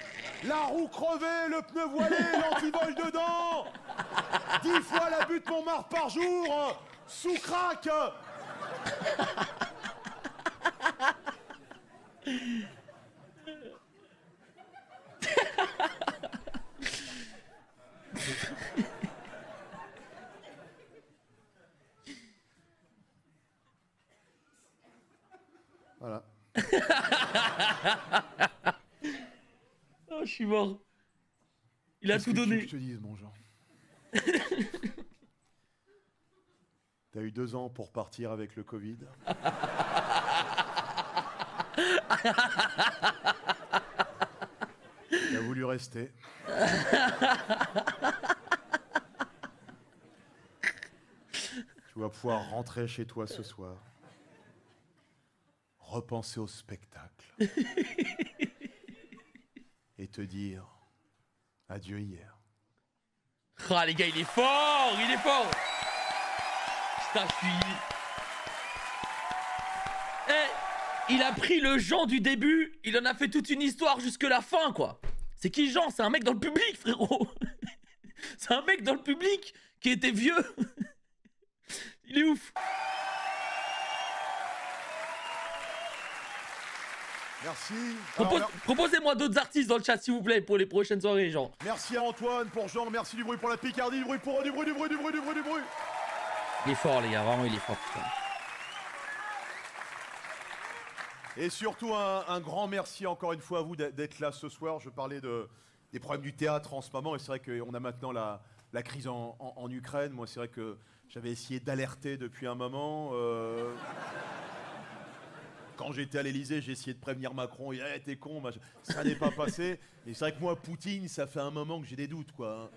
S2: La roue crevée, le pneu voilé, l'antivol dedans. 10 fois la butte Montmartre par jour. Sous crack. Voilà.
S1: Oh, je suis mort. Il a tout donné.
S2: Je te dise, mon Jean. T'as eu 2 ans pour partir avec le Covid. T'as voulu rester. Tu vas pouvoir rentrer chez toi ce soir. Repenser au spectacle. Et te dire adieu hier.
S1: Ah les gars, il est fort, il est fort. Putain, je suis... Eh, il a pris le Jean du début, il en a fait toute une histoire jusque la fin, quoi. C'est qui Jean? C'est un mec dans le public, frérot. C'est un mec dans le public qui était vieux. Il est ouf.
S2: Merci.
S1: Proposez-moi d'autres artistes dans le chat, s'il vous plaît, pour les prochaines soirées, Jean.
S2: Merci à Antoine pour Jean, merci du bruit pour la Picardie, du bruit pour du bruit.
S1: Il est fort, les gars, vraiment, il est fort. Putain.
S2: Et surtout, un grand merci encore une fois à vous d'être là ce soir. Je parlais des problèmes du théâtre en ce moment, et c'est vrai qu'on a maintenant la crise en Ukraine. Moi, c'est vrai que j'avais essayé d'alerter depuis un moment. Quand j'étais à l'Elysée, j'ai essayé de prévenir Macron. Il a t'es con, ça n'est pas passé. Et c'est vrai que moi, Poutine, ça fait un moment que j'ai des doutes, quoi.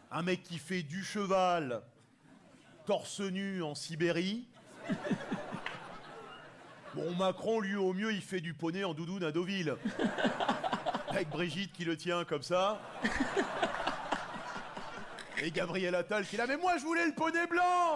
S2: Un mec qui fait du cheval, torse nu en Sibérie. Bon, Macron, lui, au mieux, il fait du poney en doudoune à Deauville. Avec Brigitte qui le tient comme ça. Et Gabriel Attal qui est là, mais moi, je voulais le poney blanc.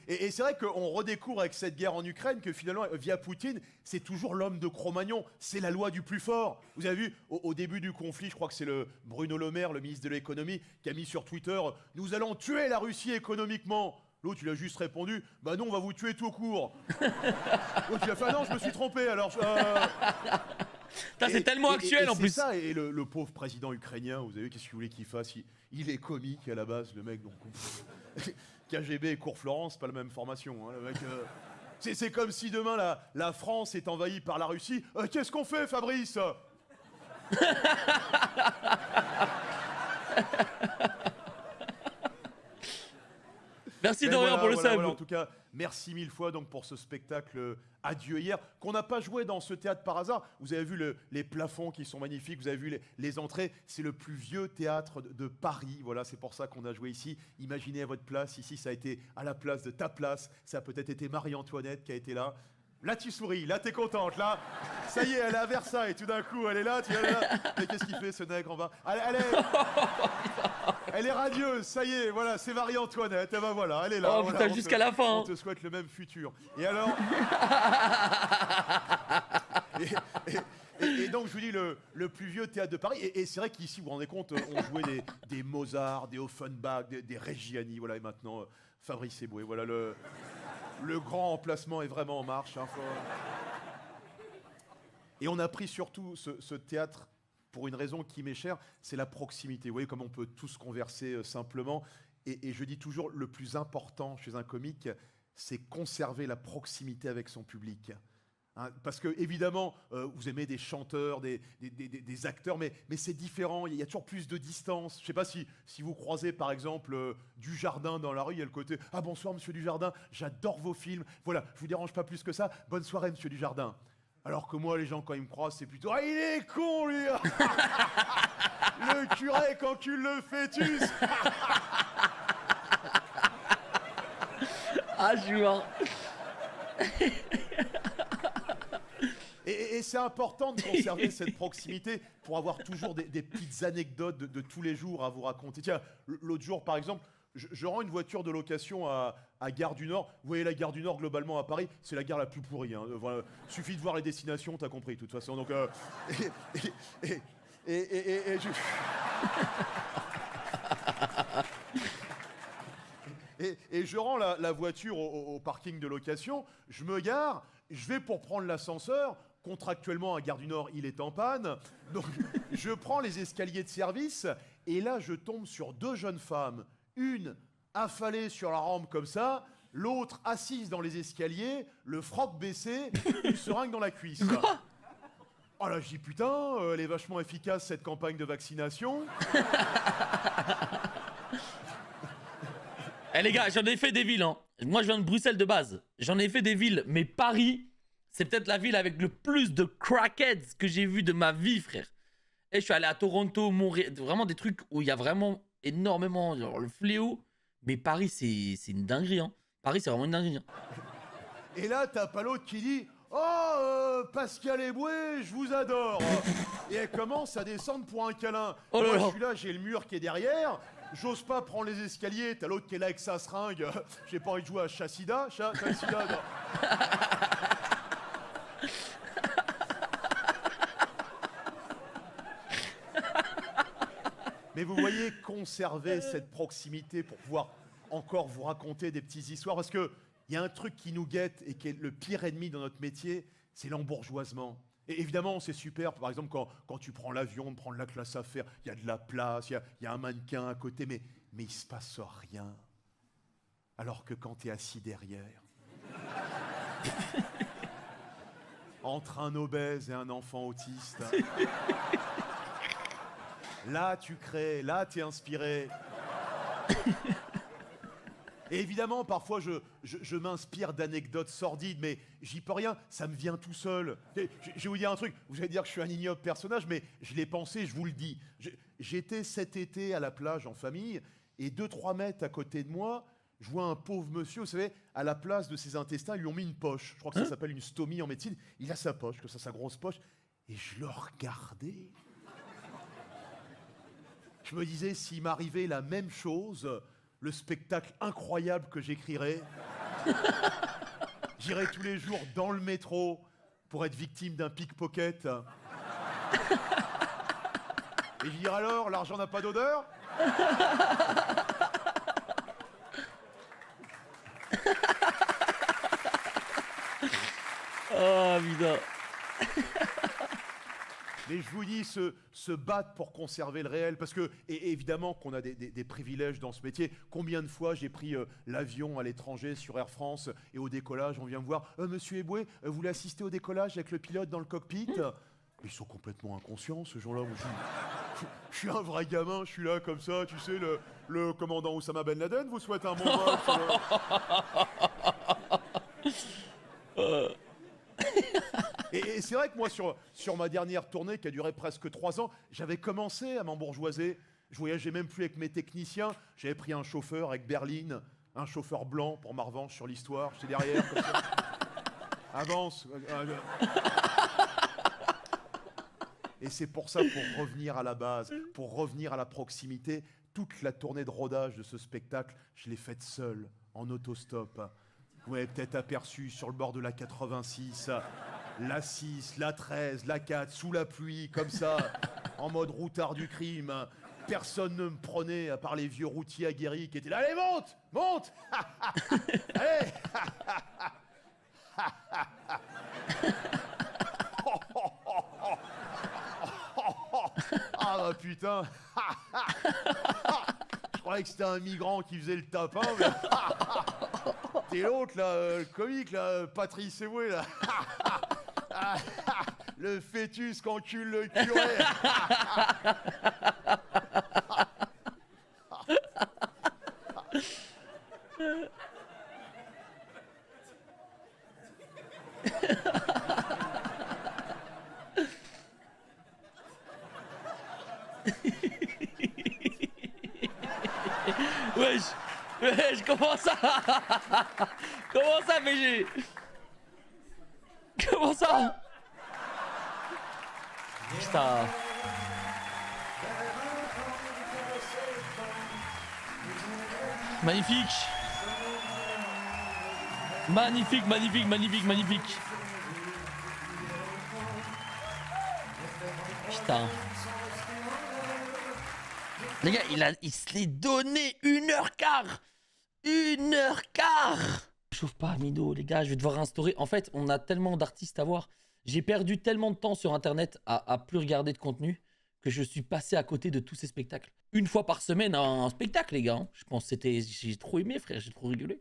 S2: Et c'est vrai qu'on redécouvre avec cette guerre en Ukraine que finalement, via Poutine, c'est toujours l'homme de Cro-Magnon. C'est la loi du plus fort. Vous avez vu, au début du conflit, je crois que c'est le Bruno Le Maire, le ministre de l'économie, qui a mis sur Twitter « Nous allons tuer la Russie économiquement ». L'autre, il a juste répondu « Bah non, on va vous tuer tout court ». L'autre, il a fait « Ah non, je me suis trompé, alors...
S1: C'est tellement actuel en plus.
S2: C'est ça, et le pauvre président ukrainien, vous avez vu, qu'est-ce qu'il voulait qu'il fasse? Il est comique à la base, le mec, donc... KGB et Cours Florence, pas la même formation. Hein, le mec, c'est comme si demain la France est envahie par la Russie. Qu'est-ce qu'on fait, Fabrice?
S1: Merci Dorian pour le sub.
S2: En tout cas, merci 1000 fois donc pour ce spectacle Adieu hier, qu'on n'a pas joué dans ce théâtre par hasard. Vous avez vu les plafonds qui sont magnifiques, vous avez vu les entrées. C'est le plus vieux théâtre de Paris. Voilà, c'est pour ça qu'on a joué ici. Imaginez à votre place, ici ça a été à la place de ta place. Ça a peut-être été Marie-Antoinette qui a été là. Là, tu souris, là, t'es contente, là. Ça y est, elle est à Versailles, tout d'un coup, elle est là, Mais qu'est-ce qu'il fait, ce nègre, en bas? Elle est radieuse, ça y est, voilà, c'est Marie-Antoinette, et ben voilà, elle est là.
S1: Oh
S2: voilà,
S1: putain, jusqu'à la fin.
S2: On te souhaite le même futur. Et alors... et donc, je vous dis, le plus vieux théâtre de Paris, et c'est vrai qu'ici, vous vous rendez compte, on jouait des Mozart, des Offenbach, des Reggiani, voilà, et maintenant, Fabrice Eboué, voilà le grand emplacement est vraiment en marche. Hein, Et on a pris surtout ce théâtre pour une raison qui m'est chère, c'est la proximité. Vous voyez comme on peut tous converser simplement. Et je dis toujours, le plus important chez un comique, c'est conserver la proximité avec son public. Hein, parce que évidemment, vous aimez des chanteurs, des acteurs, mais c'est différent. Il y a toujours plus de distance. Je ne sais pas si vous croisez par exemple Dujardin dans la rue, il y a le côté « Ah bonsoir Monsieur Dujardin, j'adore vos films. Voilà, je vous dérange pas plus que ça. Bonne soirée Monsieur Dujardin. » Alors que moi, les gens quand ils me croisent, c'est plutôt « Ah il est con lui. Le curé qu'encule le fœtus. »
S1: Ah jure.
S2: Et c'est important de conserver cette proximité pour avoir toujours des petites anecdotes de tous les jours à vous raconter. Tiens, l'autre jour, par exemple, je rends une voiture de location à Gare du Nord. Vous voyez, la Gare du Nord, globalement, à Paris, c'est la gare la plus pourrie. Hein. Voilà. Suffit de voir les destinations, t'as compris, de toute façon. Donc, Et je rends la voiture au parking de location, je me gare, je vais pour prendre l'ascenseur. Contractuellement, à Gare du Nord, il est en panne. Donc, je prends les escaliers de service et là, je tombe sur deux jeunes femmes. Une affalée sur la rampe comme ça, l'autre assise dans les escaliers, le froc baissé, une seringue dans la cuisse. Oh là, je dis putain, elle est vachement efficace cette campagne de vaccination.
S1: Eh les gars, j'en ai fait des villes, hein. Moi, je viens de Bruxelles de base. J'en ai fait des villes, mais Paris, c'est peut-être la ville avec le plus de crackheads que j'ai vu de ma vie, frère. Et je suis allé à Toronto, Montréal, vraiment des trucs où il y a vraiment énormément, genre le fléau. Mais Paris, c'est une dinguerie, hein. Paris, c'est vraiment une dinguerie, hein.
S2: Et là, t'as pas l'autre qui dit « Oh, Pascal Eboué, je vous adore !» Et elle commence à descendre pour un câlin.
S1: Oh là
S2: Moi,
S1: là.
S2: je suis là, j'ai le mur qui est derrière. J'ose pas prendre les escaliers. T'as l'autre qui est là avec sa seringue. J'ai pas envie de jouer à Chassida. Chassida, non. Mais vous voyez, conserver cette proximité pour pouvoir encore vous raconter des petites histoires. Parce qu'il y a un truc qui nous guette et qui est le pire ennemi dans notre métier, c'est l'embourgeoisement. Et évidemment, c'est super, par exemple, quand tu prends l'avion, prendre la classe affaires, il y a de la place, il y a un mannequin à côté, mais il se passe rien. Alors que quand tu es assis derrière, entre un obèse et un enfant autiste, là tu crées, là tu es inspiré. Et évidemment, parfois, je m'inspire d'anecdotes sordides, mais j'y peux rien, ça me vient tout seul. Je vais vous dire un truc, vous allez dire que je suis un ignoble personnage, mais je l'ai pensé, je vous le dis. J'étais cet été à la plage en famille, et 2-3 mètres à côté de moi, je vois un pauvre monsieur, vous savez, à la place de ses intestins, ils lui ont mis une poche. Je crois que ça s'appelle une stomie en médecine. Il a sa poche, que ça, sa grosse poche, et je le regardais. Je me disais, s'il m'arrivait la même chose, le spectacle incroyable que j'écrirais, j'irais tous les jours dans le métro pour être victime d'un pickpocket. Et je dirais alors, l'argent n'a pas d'odeur?
S1: Oh, putain.
S2: Mais je vous dis, se battre pour conserver le réel, parce que, et évidemment qu'on a des privilèges dans ce métier. Combien de fois j'ai pris l'avion à l'étranger sur Air France, et au décollage, on vient me voir, Monsieur Eboué, vous voulez assister au décollage avec le pilote dans le cockpit? Ils sont complètement inconscients, ce jour-là. Je suis un vrai gamin, je suis là comme ça, tu sais, le commandant Oussama Ben Laden vous souhaite un bon vol. Et c'est vrai que moi, sur ma dernière tournée, qui a duré presque 3 ans, j'avais commencé à m'embourgeoiser. Je voyageais même plus avec mes techniciens. J'avais pris un chauffeur avec berline, un chauffeur blanc pour ma revanche sur l'histoire. J'étais derrière, comme ça. Avance. Et c'est pour ça, pour revenir à la base, pour revenir à la proximité, toute la tournée de rodage de ce spectacle, je l'ai faite seule, en autostop. Vous m'avez peut-être aperçu sur le bord de la 86, la 6, la 13, la 4, sous la pluie, comme ça, en mode routard du crime. Personne ne me prenait, à part les vieux routiers aguerris qui étaient là. Allez, monte! Monte! Allez! Ah bah putain! Je croyais que c'était un migrant qui faisait le tapin, mais... T'es l'autre, là, le comique, là, Patrice Eboué, là. Le fœtus qu'encule le curé.
S1: Wesh, comment ça? Comment ça, BG? Comment ça? Putain. Magnifique. Magnifique, magnifique, magnifique, magnifique. Putain. Les gars, il se l'est donné 1h15. 1h15. Chauffe pas, Mido, les gars, je vais devoir instaurer. En fait, on a tellement d'artistes à voir. J'ai perdu tellement de temps sur Internet à plus regarder de contenu que je suis passé à côté de tous ces spectacles. Une fois par semaine, un spectacle, les gars. Hein. Je pense que j'ai trop aimé, frère, j'ai trop rigolé.